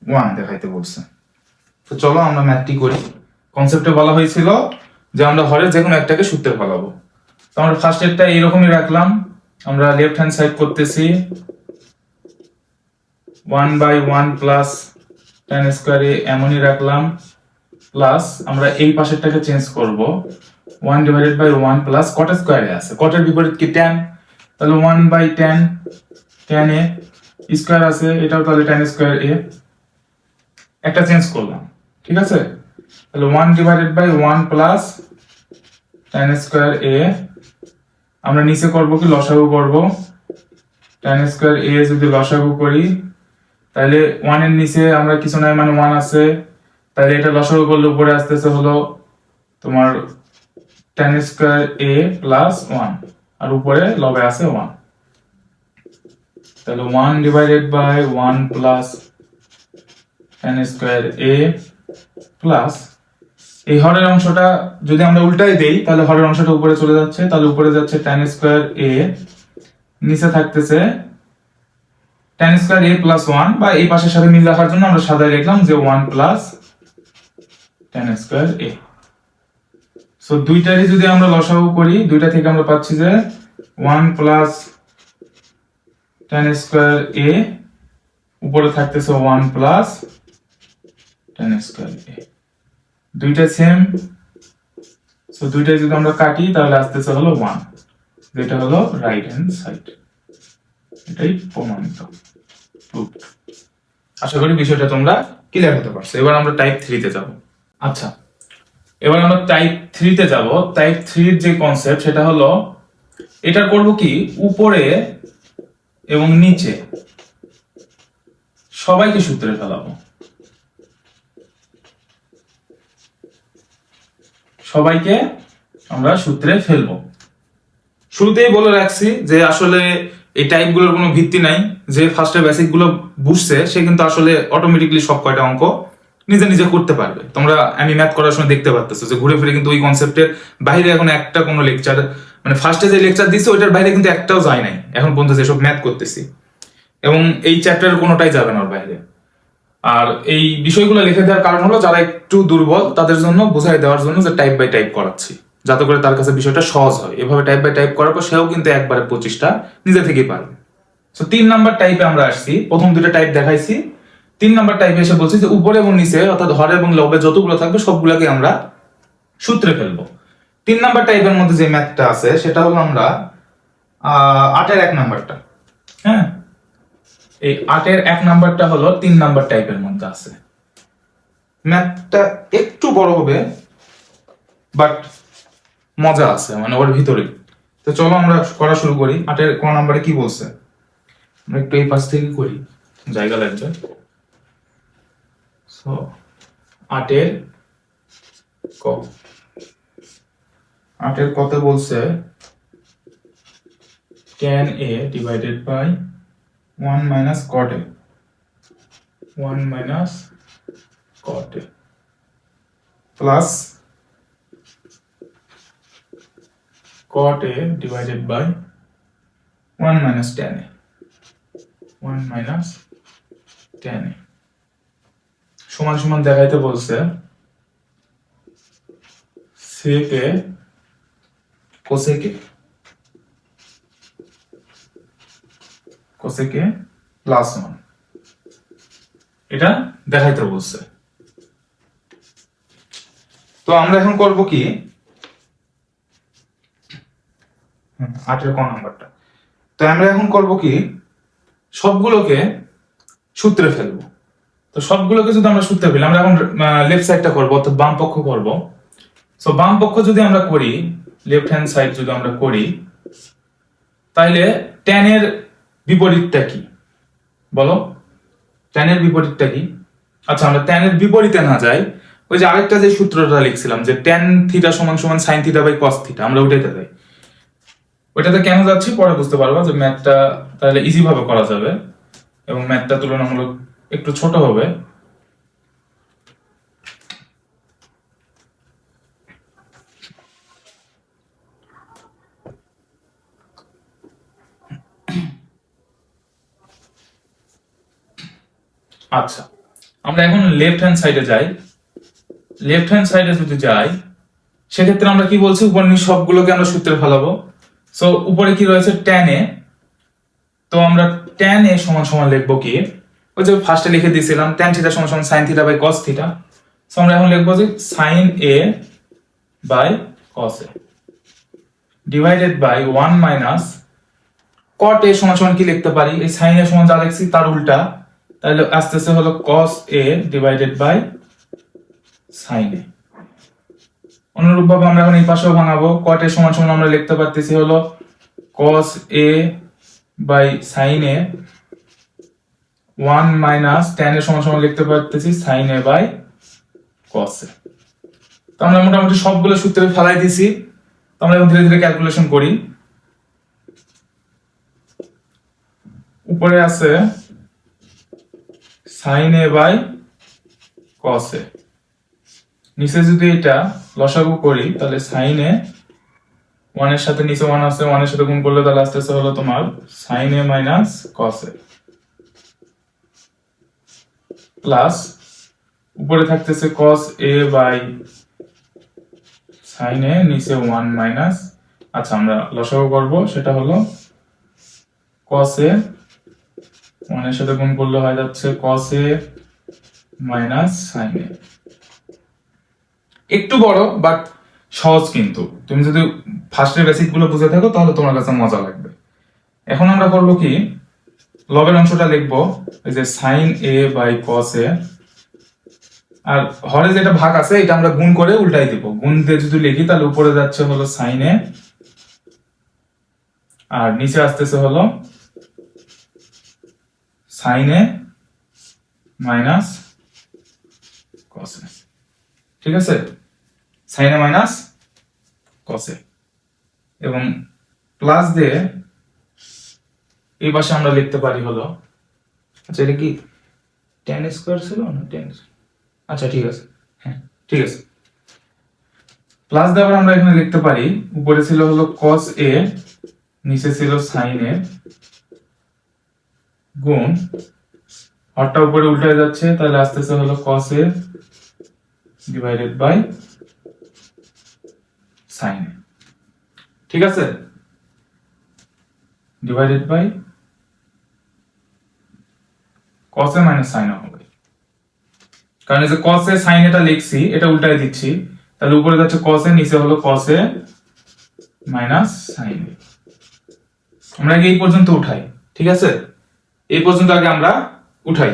1 দেখাইতে বলছে। তো চলো আমরা ম্যাথটি করি। কনসেপ্টে বলা হয়েছিল যে আমরা হরের যে কোনো একটাকে সূত্রে ফলাবো। তো আমরা ফার্স্ট এরটা এইরকমই রাখলাম, আমরা লেফট হ্যান্ড সাইড করতেছি 1/1 প্লাস tan স্কয়ার a এমনই রাখলাম, প্লাস আমরা এই পাশেরটাকে চেঞ্জ করব 1 divided by 1 plus cot square a আছে, cot এর বিপরীত কি tan, তাহলে 1/tan tan a স্কয়ার আছে, এটাও তাহলে tan স্কয়ার a, একটা চেঞ্জ করলাম, ঠিক আছে। তাহলে 1 divided by 1 plus tan square a, আমরা নিচে করব কি লসাগু করব, tan স্কয়ার a যদি লসাগু করি তাহলে 1 এর নিচে আমরা কিছু নাই মানে 1 আছে, তাহলে এটা লসাগু করলে উপরে আসতেছে হলো তোমার tan স্কয়ার a প্লাস 1 আর উপরে লবে আছে 1, তাহলে 1 divided by 1 plus tan square a plus এই হরের অংশটা যদি আমরা উল্টাই দেই তাহলে হরের অংশটা উপরে চলে যাচ্ছে, তাহলে উপরে যাচ্ছে tan স্কয়ার a, নিচে থাকতেছে tan স্কয়ার a প্লাস 1, বা এই পাশের সাথে মিল রাখার জন্য আমরা সাদায় লিখলাম যে 1 plus tan square a। So দুইটারই যদি আমরা লসাগু করি, দুইটা থেকে আমরা পাচ্ছি যে 1 প্লাস tan স্কয়ার a, উপরে থাকতেছে 1 প্লাস tan স্কয়ার a, দুইটা সেম। সো দুইটাই যদি আমরা কাটি তাহলে আসতেছে হলো 1, যেটা হলো রাইট হ্যান্ড সাইড। এটাই প্রমাণিত। আশা করি বিষয়টা তোমরা ক্লিয়ার হতে পারছো। এবার আমরা টাইপ 3 তে যাব। আচ্ছা, এবার আমরা টাইপ 3 তে যাব। টাইপ 3 এর যে কনসেপ্ট সেটা হলো এটা করব কি, উপরে এবং নিচে সবাইকে সূত্রে ফেলাবো, সবাইকে আমরা সূত্রে ফেলবো। শুরুতেই বলে রাখছি যে আসলে এই টাইপগুলোর কোনো ভিত্তি নাই, যে ফার্স্টে বেসিক গুলো বুঝছে সে কিন্তু আসলে অটোমেটিকলি সব কয়টা অঙ্ক নিজে নিজে করতে পারবে। তোমরা আমি ম্যাথ করার সময় দেখতে পারতেছো যে ঘুরে ফিরে কিন্তু ওই কনসেপ্টের বাইরে এখন একটা কোনো লেকচার, মানে ফার্স্টে যে লেকচার দিচ্ছে ওইটার বাইরে কিন্তু একটাও যায় নাই এখন পর্যন্ত যেসব ম্যাথ করতেছি, এবং এই চ্যাপ্টারের কোনোটাই যাবে না ওর বাইরে। আর এই বিষয়গুলো লিখে দেওয়ার কারণ হলো যারা একটু দুর্বল তাদের জন্য বোঝাই দেওয়ার জন্য যে টাইপ বাই টাইপ করাচ্ছি, যাতে করে তার কাছে বিষয়টা সহজ হয়। এভাবে টাইপ বাই টাইপ করার পর সেও কিন্তু একবারে 25টা নিজে থেকেই পারবে। সো 3 নাম্বার টাইপে আমরা আসছি, প্রথম দুটো টাইপ দেখাইছি, 3 নাম্বার টাইপে এসে বলছি যে উপরে এবং নিচে অর্থাৎ হর এবং লবে যতগুলো থাকবে সবগুলোকে আমরা সূত্রে ফেলবো। 3 নাম্বার টাইপের মধ্যে যে ম্যাথটা আছে সেটা হলো আমরা 8 এর 1 নাম্বারটা, হ্যাঁ এই 8 এর 1 নাম্বারটা হলো 3 নাম্বার টাইপের মধ্যে আছে। ম্যাথটা একটু বড় হবে বাট মজা আছে মানে ওর ভিতরে। তো চলো আমরা করা শুরু করি। 8 এর ক নাম্বারে কি বলছে আমরা একটু এই পাশ থেকে করি। জায়গা লাগবে। সো 8 ক, 8 কত বলছে tan a divided by 1 minus cot a, 1 minus cot a plus cot a divided by 1 minus tan a, 1 minus tan a সমান সমান দেখাইতে বলছে sec a cosec a, cosec a plus 1 এটা দেখাইতে বলছে। তো আমরা এখন করব কি, 8 কোন নাম্বারটা, তো আমরা এখন করব কি সবগুলোকে সূত্রে ফেলবো। তো সবগুলোকে যদি আমরা সূত্রে ফেলি, আমরা এখন লেফট সাইডটা করব অর্থাৎ বাম পক্ষ করব। সো বাম পক্ষ যদি আমরা করি, লেফট হ্যান্ড সাইড যদি আমরা করি, তাহলে tan এর বিপরীতটা কি বলো, tan এর বিপরীতটা কি? আচ্ছা আমরা tan এর বিপরীতে না যাই, ওই যে আরেকটা যে সূত্রটা লিখছিলাম যে tan থিটা সমান সমান sin theta by cos theta, আমরা ওইটাতে যাই। ওইটাতে কেন যাচ্ছি পরে বুঝতে পারবা, যে ম্যাথটা তাহলে ইজি ভাবে করা যাবে এবং ম্যাথটা তুলনামূলক একটু ছোট হবে। আচ্ছা আমরা এখন লেফট হ্যান্ড সাইডে যাই। লেফট হ্যান্ড সাইডে যদি যাই, সেক্ষেত্রে আমরা কি বলছি, উপর নিচ সবগুলোকে আমরা সূত্রে ফেলাবো। সো উপরে কি রয়েছে tan a, তো আমরা tan a সমান সমান লিখবো কি, ওই যে ফার্স্টে লিখে দিয়েছিলাম tan থিটা সমান সমান sin theta by cos theta. So আমরা এখন লিখবো যে sin a by cos a divided by 1 minus cot a সমান সমান কি লিখতে পারি, এই sin a সমান যা লিখছি তার উল্টা, তাহলে আসতেছে হলো cos a divided by sin a। অনুরূপভাবে আমরা এখন এই পাশেও ভাঙাবো, cot a সমান সমান আমরা লিখতে পারতেছি হলো cos a by sin a, 1 minus tan a সমান সমান লিখতে পারতেছি sin a by cos a। তো আমরা মোটামুটি সবগুলো সূত্রে ফেলাই দিছি। তো আমরা এখন ধীরে ধীরে ক্যালকুলেশন করি। উপরে আছে sin a by cos a, নিচে যদি এটা লসাগু করি তাহলে sin a, 1 এর সাথে নিচে 1 আছে, 1 এর সাথে গুণ করলে তাহলে আসতেছে হলো তোমার sin a minus cos a plus উপরে থাকতেছে cos a by sin a, নিচে 1 মাইনাস, আচ্ছা আমরা লসাগু করব, সেটা হলো cos a, 1 এর সাথে গুণ করলে হয়ে যাচ্ছে cos a minus sin a। একটু বড় বাট সহজ, কিন্তু তুমি যদি ফার্স্টের বেসিক গুলো বুঝে থাকো তাহলে তোমার কাছে মজা লাগবে। এখন আমরা করব কি, লগের অংশটা লিখবো এই যে sin a by cos a, আর হরে যেটা ভাগ আছে এটা আমরা গুণ করে উল্টাই দিব। গুণ দিয়ে যদি লিখি তাহলে উপরে যাচ্ছে হলো sin a, আর নিচে আসতেছে হলো sin a minus cos a। ঠিক আছে, sin a minus cos a এবং প্লাস দিয়ে এই পাশে আমরা লিখতে পারি হলো, আচ্ছা এটা কি tan স্কয়ার ছিল না tan, আচ্ছা ঠিক আছে, হ্যাঁ ঠিক আছে, প্লাস দিয়ে আমরা এখানে লিখতে পারি উপরে ছিল হলো cos a, নিচে ছিল sin a, গুণ হরটা উপরে উল্টে যাচ্ছে তাহলে আসতেছে হলো cos a divided by sin a। ঠিক আছে, divided by cos a minus sin a হবে, কারণ এই যে cos a sin a টা লিখছি এটা উল্টাই দিচ্ছি, তাহলে উপরে যাচ্ছে cos a, নিচে হলো cos a minus sin a। আমরা আগে এই পর্যন্ত উঠাই, ঠিক আছে, এই পর্যন্ত আগে আমরা উঠাই।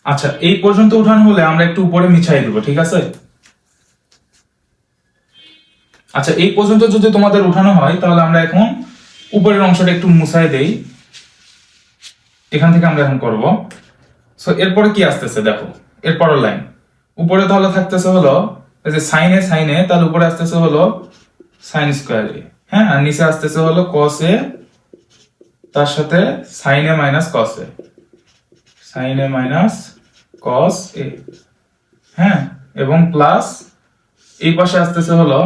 আচ্ছা এই পর্যন্ত উঠানো হলে আমরা একটু উপরে মিছাই দেব, ঠিক আছে। আচ্ছা এই পর্যন্ত যদি তোমাদের উঠানো হয় তাহলে আমরা এখন উপরের অংশটা একটু মুছাই দেই। এখান থেকে আমরা এখন করব। সো এরপরে কি আসতেছে দেখো, এরপরের লাইন উপরে তাহলে থাকতেছে হলো এই যে সাইনে তাহলে উপরে আসতেছে হলো সাইন স্কয়ার এ, হ্যাঁ, আর নিচে আসতেছে হলো কস এ, তার সাথে sine A minus cos A, sine A minus cos A, হ্যাঁ, এবং প্লাস এই পাশে আসতেছে হলো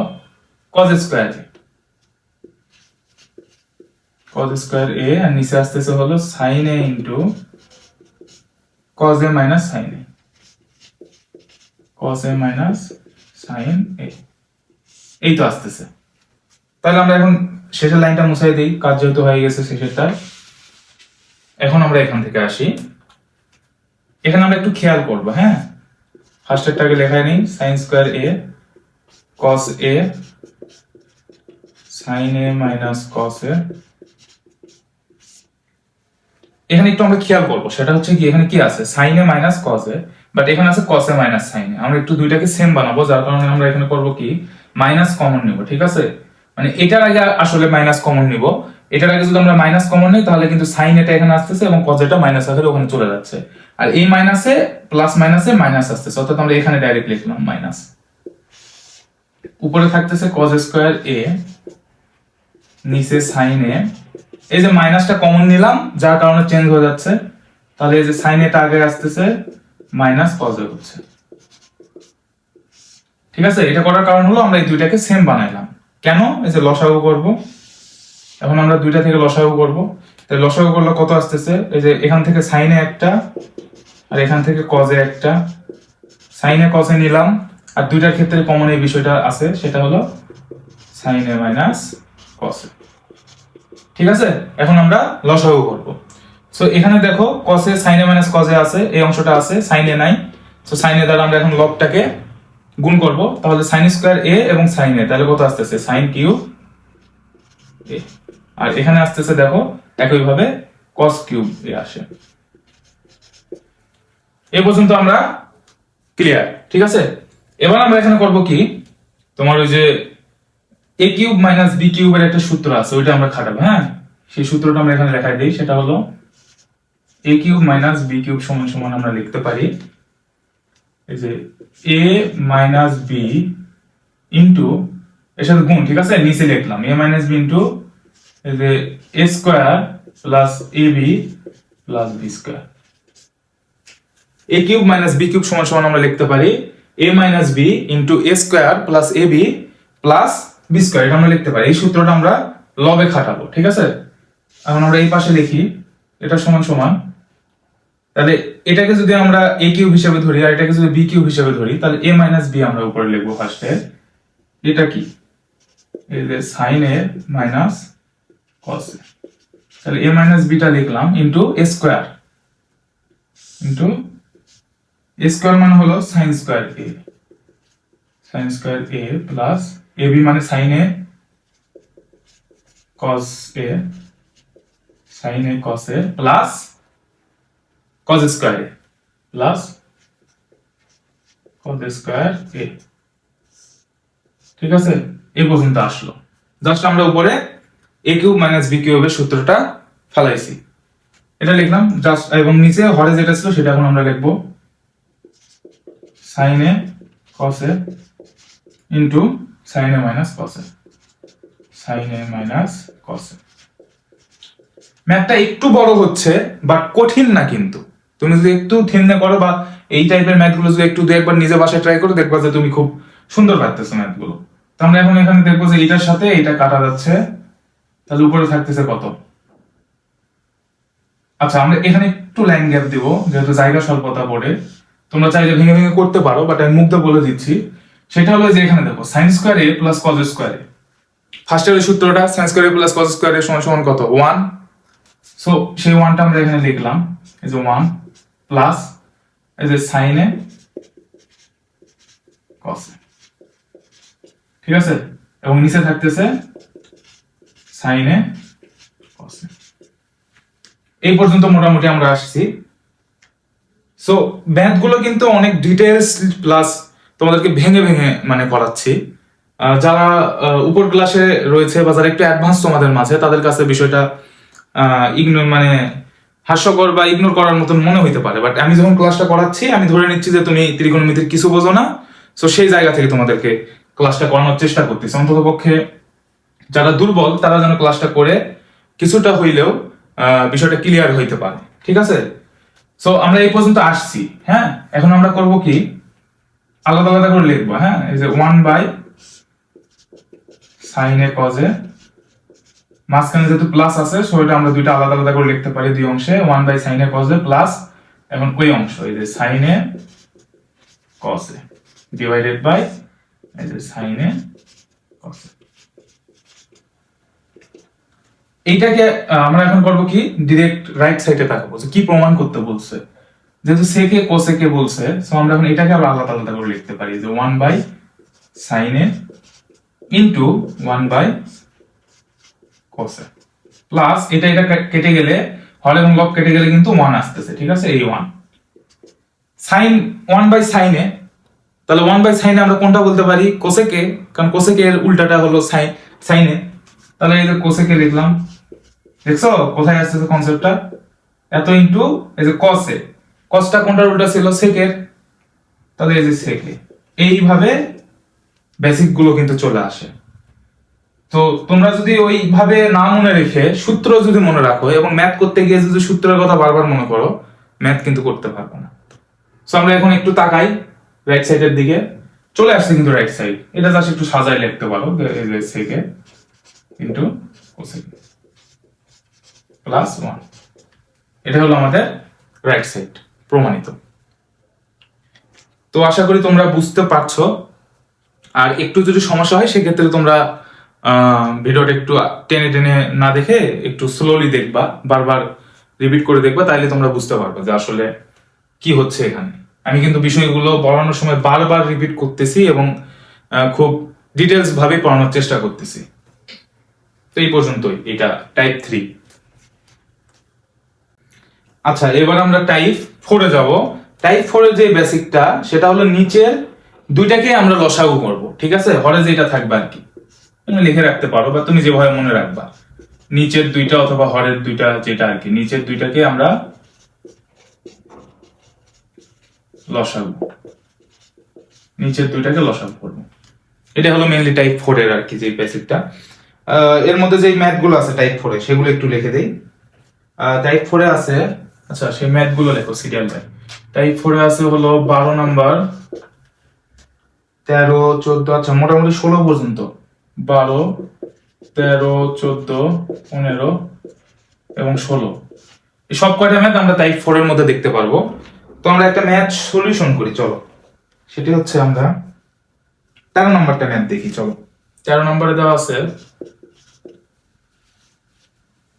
cos square A, cos square A, আর নিচে আসতেছে হলো sine A into cos A minus sine A, cos A minus sine A, এই তো আসতেছে। তাহলে আমরা এখন শেষের লাইনটা মুছাই দিই, কাজ যেহেতু হয়ে গেছে শেষেরটা। এখন আমরা এখান থেকে আসি, এখানে আমরা একটু খেয়াল করবো, হ্যাঁ, ফার্স্টেরটাকে লেখায় নেই, sine square A cos A sine A minus cos এ। এখানে একটু আমরা খেয়াল করবো, সেটা হচ্ছে কি এখানে কি আছে sine A minus cos a, but এখানে আছে কস এ মাইনাস সাইন এ। আমরা একটু দুইটাকে সেম বানাবো, যার কারণে আমরা এখানে করব কি মাইনাস কমন নিব, ঠিক আছে, মানে এটার আগে আসলে মাইনাস কমন নিব। এটার আগে যদি আমরা মাইনাস কমন নিই তাহলে কিন্তু সাইন এটা এখানে আসতেছে এবং কস এটা মাইনাস আকারে ওখানে চলে যাচ্ছে, আর এই মাইনাসে প্লাস মাইনাসে মাইনাস আসতেছে, অর্থাৎ আমরা এখানে ডাইরেক্ট লিখলাম মাইনাস। উপরে থাকতেছে কস স্কয়ার এ, নিচে সাইন এ, এই যে মাইনাসটা কমন নিলাম যার কারণে চেঞ্জ হয়ে যাচ্ছে, তাহলে এই যে সাইন এটা আগে আসতেছে মাইনাস কস এ হচ্ছে, ঠিক আছে। এটা করার কারণ হলো আমরা এই দুইটাকে সেম বানাইলাম। কেন? এই যে লসাগু করব, এখন আমরা দুইটা থেকে লসাগু করব, তাই লসাগু করলে কত আসতেছে, এই যে এখান থেকে সাইনে একটা আর এখান থেকে কজে একটা, সাইনে কজে নিলাম, আর দুইটার ক্ষেত্রে কমন এই বিষয়টা আছে, সেটা হলো সাইনে মাইনাস কসে, ঠিক আছে। এখন আমরা লসাগু করব। সো এখানে দেখো কসে সাইনে মাইনাস কজে আছে, এই অংশটা আছে, সাইনে নাই। সো সাইনে দ্বারা আমরা এখন লবটাকে গুণ করব, তাহলে সাইন স্কয়ার এ এবং সাইন এ, তাহলে কত আসতেছে সাইন কিউব এ, আর এখানে আসতেছে দেখো একইভাবে কস কিউব এ আসে। এই পর্যন্ত আমরা ক্লিয়ার, ঠিক আছে। এবার আমরা এখানে করব কি, তোমার ওই যে এ কিউব মাইনাস বি কিউবের একটা সূত্র আছে, ওইটা আমরা খাটাবো, হ্যাঁ, সেই সূত্রটা আমরা এখানে লেখাই দিই, সেটা হলো এ কিউব মাইনাস বি কিউব সমান সমান আমরা লিখতে পারি এই যে এ মাইনাস বি ইন্টু এর সাথে গুণ, ঠিক আছে, নিচে লিখলাম এ মাইনাস বি ইন্টু এই যে এ square plus A B plus B square. A cube minus B cube সমান সমান আমরা লিখতে পারি এ minus B into A square plus A B plus B square, এটা আমরা লিখতে পারি। এই সূত্রটা আমরা লবে খাটাবো, ঠিক আছে। এখন আমরা এই পাশে লিখি এটা সমান সমান, তাহলে এটাকে যদি আমরা এ কিউব হিসেবে ধরি আর এটাকে যদি বি কিউব হিসেবে ধরি, তাহলে এ মাইনাস বি আমরা উপরে লিখবো ফার্স্টে, এটা কি এই যে সাইন এ মাইনাস কস এ, তাহলে এ মাইনাস বিটা লিখলাম ইন্টু এ স্কয়ার, ইন্টু এ স্কয়ার মানে হলো sine square A, sine square A plus A B মানে sign A cos A, sine A cos A plus cos square A plus cos square এ, ঠিক আছে। এই পর্যন্ত আসলো, জাস্ট আমরা উপরে এ কিউব মাইনাস বি কিউবের সূত্রটা ফেলাইছি, এটা লিখলাম জাস্ট, এবং নিচে হরে যেটা ছিল সেটা এখন আমরা লিখবো sign A cos A into sign A minus cos A, sine A minus cos এ। ম্যাথটা একটু বড় হচ্ছে বাট কঠিন না, কিন্তু তুমি যদি একটু থেমনে করো বা এই টাইপের ম্যাথগুলো যদি একটু দুই একবার নিজে বাসায় ট্রাই করো, দেখবা যে তুমি খুব সুন্দর পারতেছো ম্যাথগুলো। তো আমরা এখন এখানে দেখবো যে এটার সাথে এটা কাটা যাচ্ছে, তাহলে উপরে থাকতেছে কত। আচ্ছা, আমরা এখানে একটু লাইন গ্যাপ দিব যেহেতু জায়গা স্বল্পতা পড়ে, তোমরা চাইলে ভেঙে ভেঙে করতে পারো, বাট আমি মুগ্ধ বলে দিচ্ছি। সেটা হলো যে এখানে দেখো সাইন স্কয়ার এ প্লাস কজ স্কয়ার এ, ফার্স্টের ওই সূত্রটা সাইন স্কয়ার এ প্লাস কজ স্কয়ার এ সমান সমান কত 1। সো সেই 1টা আমরা এখানে লিখলাম, এই যে 1 প্লাস এই যে সাইন এ কস এ, ঠিক আছে, এবং নিচে থাকতেছে সাইন এ কস এ। এই পর্যন্ত মোটামুটি আমরা আসছি। সো ম্যাথগুলো কিন্তু অনেক ডিটেইলস প্লাস তোমাদেরকে ভেঙে ভেঙে মানে করাচ্ছি। যারা উপর ক্লাসে রয়েছে বা যারা একটু অ্যাডভান্স তোমাদের মাঝে, তাদের কাছে বিষয়টা ইগনোর মানে হাস্যকর বা ইগনোর করার মতন মনে হইতে পারে, বাট আমি যখন ক্লাসটা করাচ্ছি আমি ধরে নিচ্ছি যে তুমি ত্রিকোণমিতির কিছু বোঝো না, সো সেই জায়গা থেকে তোমাদেরকে ক্লাসটা করানোর চেষ্টা করতেছি। অন্তত পক্ষে যারা দুর্বল তারা যেন ক্লাসটা করে কিছুটা হইলেও বিষয়টা ক্লিয়ার হইতে পারে, ঠিক আছে? সো আমরা এই পর্যন্ত আসছি। হ্যাঁ, এখন আমরা করব কি, আলাদা আলাদা করে লিখবো। হ্যাঁ, এই যে 1/sin cos মাঝখানে যেহেতু প্লাস আছে, সো এটা আমরা দুইটা আলাদা আলাদা করে লিখতে পারি দুই অংশে। 1/sin cos প্লাস এখন ওই অংশ এই যে sin cos ডিভাইডেড বাই এই যে sin cos। এইটাকে আমরা এখন করব কি, ডিরেক্ট রাইট সাইডে তাকাবো যে কি প্রমাণ করতে বলছে। যেহেতু সেকে কোসেকে বলছে, সো আমরা এখন এটাকে আবার আলাদা আলাদা করে লিখতে পারি যে 1/sin ইনটু 1/cos প্লাস এটা এটা কেটে গেলে, হল এবং লব কেটে গেলে কিন্তু 1 আসতেছে, ঠিক আছে? এই 1 sin 1/sin তাহলে 1/sin আমরা কোনটা বলতে পারি? কোসেকে, কারণ কোসেকে এর উল্টাটা হলো sin তাহলে এই যে কোসেকে লিখলাম। দেখছো কোথায় আসছে কনসেপ্টটা? এত ইনটু এই যে কসে, কসটা কোনটার উল্টা ছিল? সেকের, তাহলে এই যে সেকে। এইভাবে বেসিক গুলো কিন্তু চলে আসে। তো তোমরা যদি ওইভাবে না মনে রেখে সূত্র যদি মনে রাখো এবং ম্যাথ করতে গিয়ে যদি সূত্রের কথা বারবার মনে করো, ম্যাথ কিন্তু করতে পারবে না। সো আমরা এখন একটু তাকাই রাইট সাইডের দিকে, চলে আসছে কিন্তু রাইট সাইড। এটা জাস্ট একটু সাজায় লিখতে পারো, এই যে সেকে ইনটু কোসেক প্লাস 1। এটা হলো আমাদের রাইট সাইড প্রমাণিত। তো আশা করি তোমরা বুঝতে পারছো। আর একটু যদি সমস্যা হয় সেক্ষেত্রে তোমরা ভিডিওটা একটু টেনে টেনে না দেখে একটু স্লোলি দেখবা, বারবার রিপিট করে দেখবা, তাইলে তোমরা বুঝতে পারবে যে আসলে কি হচ্ছে এখানে। আমি কিন্তু বিষয়গুলো পড়ানোর সময় বারবার রিপিট করতেছি এবং খুব ডিটেলস ভাবে পড়ানোর চেষ্টা করতেছি। তো এই পর্যন্তই এটা টাইপ 3। আচ্ছা, এবার আমরা টাইপ 4 এ যাব। টাইপ 4 এর যে বেসিকটা সেটা হলো নিচের দুইটাকে আমরা লসাগু করব, ঠিক আছে? হরে যেটা থাকবে আর কি তুমি লিখে রাখতে পারো বা তুমি যেভাবে মনে রাখবা, নিচের দুইটা অথবা হরের দুইটা যেটা আর কি, নিচের দুইটাকে আমরা লসাগু, নিচের দুইটাকে লসাগু করব। এটা হলো মেইনলি টাইপ 4 এর আর কি যে বেসিকটা। এর মধ্যে যে ম্যাথ গুলো আছে টাইপ 4 এ সেগুলো একটু লিখে দেই। টাইপ 4 এ আছে, আচ্ছা সেই ম্যাথ গুলো লেখো সিরিয়াল বাই। টাইপ 4 এ আছে হলো 12 নাম্বার, 13, 14, আচ্ছা মোটামুটি 16 পর্যন্ত, 12, 13, 14, 15 এবং 16, এই সব কয়টা ম্যাথ আমরা টাইপ 4 এর মধ্যে দেখতে পারবো। তো আমরা একটা ম্যাথ সলিউশন করি, চলো। সেটি হচ্ছে আমরা 13 নম্বরটা ম্যাথ দেখি, চলো। 13 নম্বরে দেওয়া আছে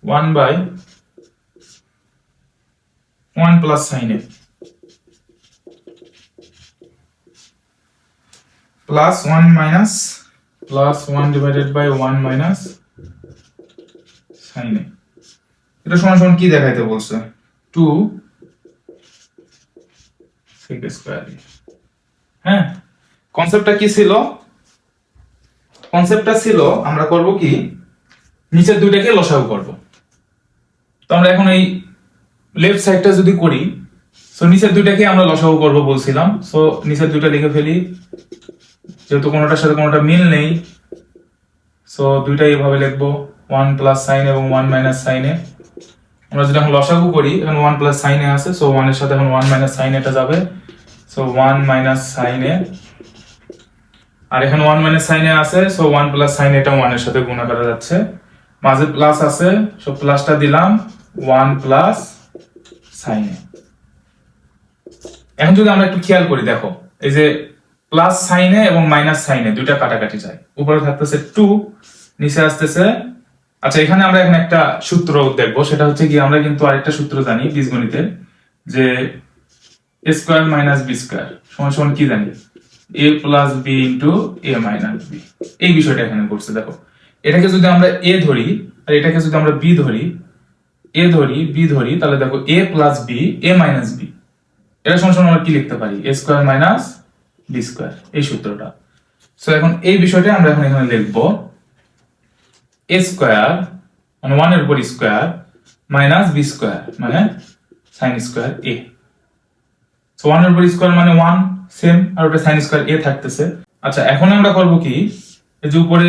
1/1 plus sin a plus 1 minus plus 1 divided by 1 minus sin a। এটা সমান সমান কি দেখাইতে বলছে? 2 sec স্কয়ার। হ্যাঁ, কনসেপ্টটা কি ছিল? কনসেপ্টটা ছিল আমরা করব কি, নিচের দুইটাকে লসাগু করব। তো আমরা এখন এই লেফট সাইডটা যদি করি, সো নিচের দুইটাকে আমরা লসাগু করব বলছিলাম। সো নিচের দুইটা লিখে ফেলি, যেহেতু কোনোটার সাথে কোনোটা মিল নেই, সো দুইটা এইভাবে লিখবো, 1 প্লাস sin এবং 1 মাইনাস sin a। আমরা যদি এখন লসাগু করি, এখন 1 প্লাস sin a আছে, সো 1 এর সাথে এখন 1 মাইনাস sin এটা যাবে, সো 1 মাইনাস sin a। আর এখানে 1 মাইনাস sin a আছে, সো 1 প্লাস sin এটা 1 এর সাথে গুণ করা যাচ্ছে, মাঝে প্লাস আছে, সো প্লাসটা দিলাম, 1 প্লাস sin a। এখন যদি আমরা একটু খেয়াল করি, দেখো এই যে প্লাস sin a এবং মাইনাস sin a দুইটা কাটাকাটি যায়, উপরে থাকতেছে 2, নিচে আসতেছে। আচ্ছা, এখানে আমরা এখন একটা সূত্র দেখবো, সেটা হচ্ছে কি, আমরা কিন্তু আরেকটা সূত্র জানি বীজগণিতের, যে a square minus b square সমান সমান কি জানি, a plus b into a minus b। এই বিষয়টা এখানে করছে, দেখো এটাকে যদি আমরা a ধরি আর এটাকে যদি আমরা b ধরি, a ধরি b ধরি, তাহলে দেখো a plus b a minus b, এটা সমান সমান আমরা কি লিখতে পারি, a square minus b square, এই সূত্রটা। সো এখন এই বিষয়টা আমরা এখন এখানে লিখবো, a স্কয়ার মানে 1 এর উপর স্কয়ার মাইনাস বি স্কোয়ার মানে সাইন স্কোয়ার এ। সো 1 এর উপর স্কোয়ার মানে 1 সেম, আর ওটা সাইন স্কোয়ার এ থাকতেছে। আচ্ছা এখন আমরা করব কি, এই যে উপরে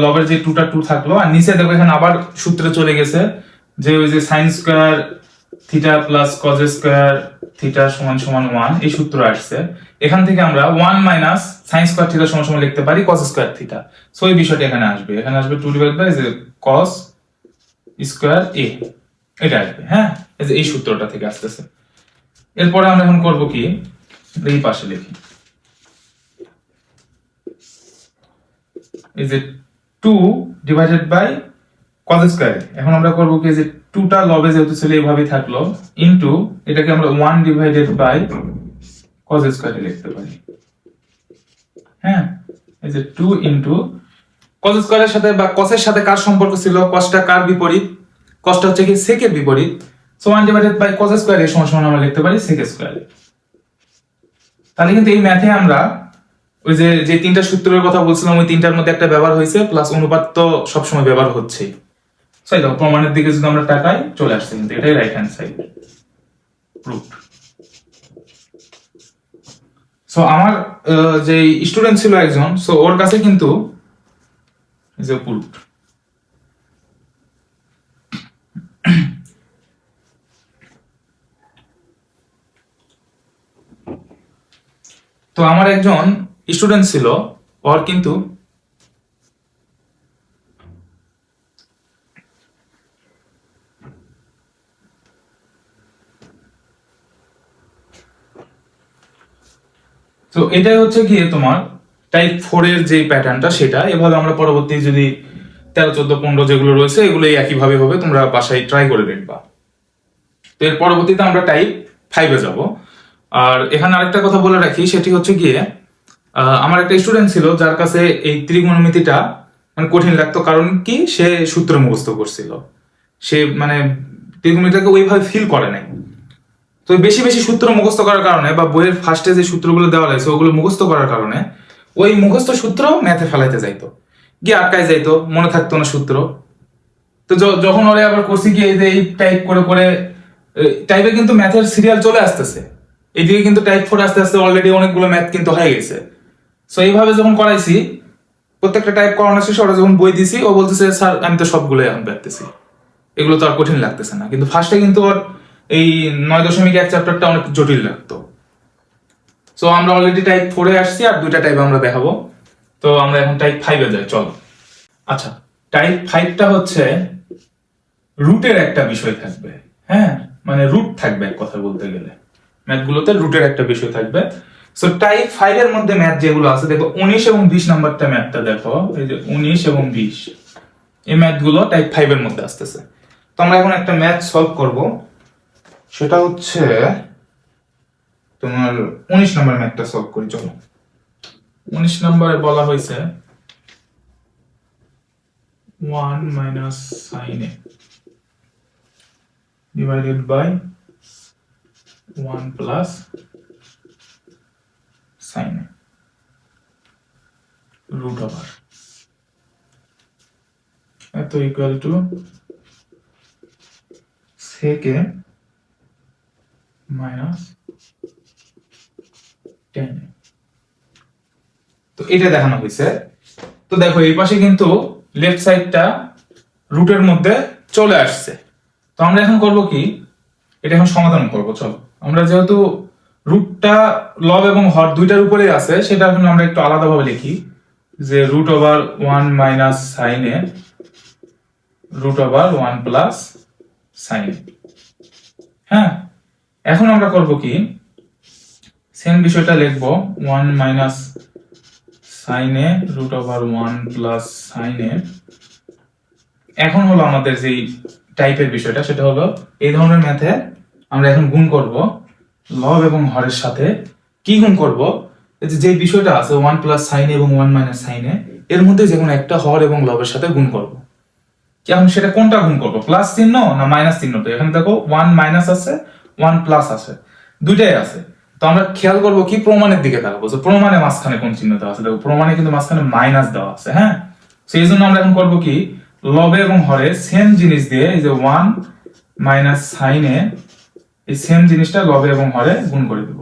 লবের যে 2টা 2 থাকলো, আর নিচে দেখো এখানে আবার সূত্রে চলে গেছে যে ওই যে sine square theta plus cos square theta সমান সমান 1, এই সূত্র আসছে। এখান থেকে আমরা 1 মাইনাস সাইন স্কোয়ার থিটা সমান সমান লিখতে পারি কজ স্কোয়ার থিটা। সো এই বিষয়টা এখানে আসবে, এখানে আসবে 2 ডিভাইড বাই যে কজ স্কোয়ার এ, এটা আসবে। হ্যাঁ, এই যে এই সূত্রটা থেকে আসতেছে। এরপরে আমরা এখন করব কি, এই পাশে লিখি, এই যে 2 ডিভাইডেড বাই কজ স্কয়ার। এখন আমরা করব কি, যে 2টা লবে যেহেতু ছিল এইভাবেই থাকলো, ইনটু এটাকে আমরা 1 ডিভাইডেড বাই কজ স্কয়ার লিখতে পারি। হ্যাঁ, এই যে 2 ইনটু কজ স্কয়ারের সাথে বা কসের সাথে কার সম্পর্ক ছিল, কসটা কার বিপরীত, কসটা হচ্ছে কি সেকের বিপরীত। So 1 divided by cos square এর সমান সমান আমরা লিখতে পারি সেক স্কয়ার। তাহলে কিন্তু এই ম্যাথে আমরা ওই যে তিনটা সূত্রের কথা বলছিলাম, ওই তিনটার মধ্যে একটা ব্যবহার হয়েছে, প্লাস অনুপাত তো সবসময় ব্যবহার হচ্ছেই। তাই দেখো প্রমাণের দিকে যদি আমরা তাকাই, চলে আসছে কিন্তু এটাই right hand side proofed. So আমার যে স্টুডেন্ট ছিল একজন, সো ওর কাছে কিন্তু যে প্রুফড। তো আমার একজন স্টুডেন্ট ছিল, ওর কিন্তু তো এটাই হচ্ছে গিয়ে তোমার টাইপ 4 এর যে প্যাটার্নটা, সেটা এভাবে আমরা পরবর্তী যদি 13, 14, 15 যেগুলো রয়েছে এগুলো একইভাবে হবে, তোমরা বাসায় ট্রাই করে দেখবা। তো এর পরবর্তীতে আমরা টাইপ 5 এ যাব। আর এখানে আরেকটা কথা বলে রাখি, সেটি হচ্ছে গিয়ে আমার একটা স্টুডেন্ট ছিল যার কাছে এই ত্রিকোণমিতিটা মানে কঠিন লাগতো, কারণ কি সে সূত্র মুখস্থ করছিল, সে মানে ত্রিকোণমিতিটাকে ওইভাবে ফিল করে নাই। তো বেশি বেশি সূত্র মুখস্থ করার কারণে বা বইয়ের ফার্স্টে যে সূত্রগুলো দেওয়া হয়েছে ওগুলো মুখস্থ করার কারণে ওই মুখস্থ সূত্র ম্যাথে ফেলাইতে যাইতো, গিয়ে আটকায় যাইতো, মনে থাকতো না সূত্র। তো যখন ওরে আবার করছি কি, এই টাইপ করে করে টাইপে কিন্তু ম্যাথের সিরিয়াল চলে আসতেছে, এইদিকে কিন্তু টাইপ 4 আস্তে আস্তে অলরেডি অনেকগুলো ম্যাথ কিন্তু হয়ে গেছে। সো এইভাবে যখন করাইছি, প্রত্যেকটা টাইপ করানোর শেষে ওরা যখন বই দিছি, ও বলতেছে স্যার আমি তো সবগুলো এখন পারতেছি, এগুলো তো আর কঠিন লাগতেছে না। কিন্তু ফার্স্টে কিন্তু ওর এই 9.1 চ্যাপ্টারটা অনেক জটিল লাগতো। সো আমরা অলরেডি টাইপ 4 এ আসছি, আর দুইটা টাইপ আমরা দেখাবো। তো আমরা এখন টাইপ 5 এ যাই, চলো। আচ্ছা, টাইপ 5টা হচ্ছে রুটের একটা বিষয় থাকবে। হ্যাঁ, মানে রুট থাকবে এক কথা বলতে গেলে, ম্যাথগুলোতে রুটের একটা বিষয় থাকবে। সো টাইপ 5 এর মধ্যে ম্যাথ যেগুলো আছে, দেখো 19 এবং 20 নাম্বারটা ম্যাথটা দেখো, এই যে 19 এবং 20 এই ম্যাথগুলো টাইপ 5 এর মধ্যে আসতেছে। তো আমরা এখন একটা ম্যাথ সলভ করব, সেটা হচ্ছে তোমার 19 নম্বর ম্যাথটা সলভ করি, চলো। 19 নম্বরে বলা হয়েছে 1 minus sine A divided by 1 plus sine A root over এত ইকুয়াল টু sec a মাইনাস tan a। তো এটা দেখানো হয়েছে। তো দেখো এই পাশে কিন্তু লেফট সাইডটা রুটের মধ্যে চলে আসছে। তো আমরা এখন করব কি, এটা এখন সমাধান করব। চলো, আমরা যেহেতু রুটটা লব এবং হর দুইটার উপরেই আছে, সেটা এখন আমরা একটু আলাদাভাবে লিখি, যে root over 1 minus sine A root over 1 plus sine এ। হ্যাঁ, এখন আমরা করব কি, সেম বিষয়টা লিখবো 1 minus sine A root over 1 plus sine এ। এখন হলো আমাদের যে টাইপের বিষয়টা, সেটা হলো এই ধরনের ম্যাথে আমরা এখন গুণ করব লব এবং হরের সাথে। কি গুণ করব, যে বিষয়টা আছে 1 প্লাস সাইন এবং 1 মাইনাস সাইন এর মধ্যে যে কোনো একটা হর এবং লবের সাথে গুণ করব। এখন সেটা কোনটা গুণ করব, প্লাস চিহ্ন না মাইনাস চিহ্নটা? এখানে দেখো 1 মাইনাস আছে 1 প্লাস আছে, দুইটাই আছে। তো আমরা খেয়াল করব কি, প্রমাণের দিকে তাকাবো, যে প্রমাণে মাঝখানে কোন চিহ্ন দেওয়া আছে। দেখো প্রমাণে কিন্তু মাঝখানে মাইনাস দেওয়া আছে। হ্যাঁ, সেই জন্য আমরা এখন করব কি, লবে এবং হরে সেম জিনিস দিয়ে এই যে 1 মাইনাস সাইনে এই সেম জিনিসটা লবে এবং হরে গুণ করে দেব।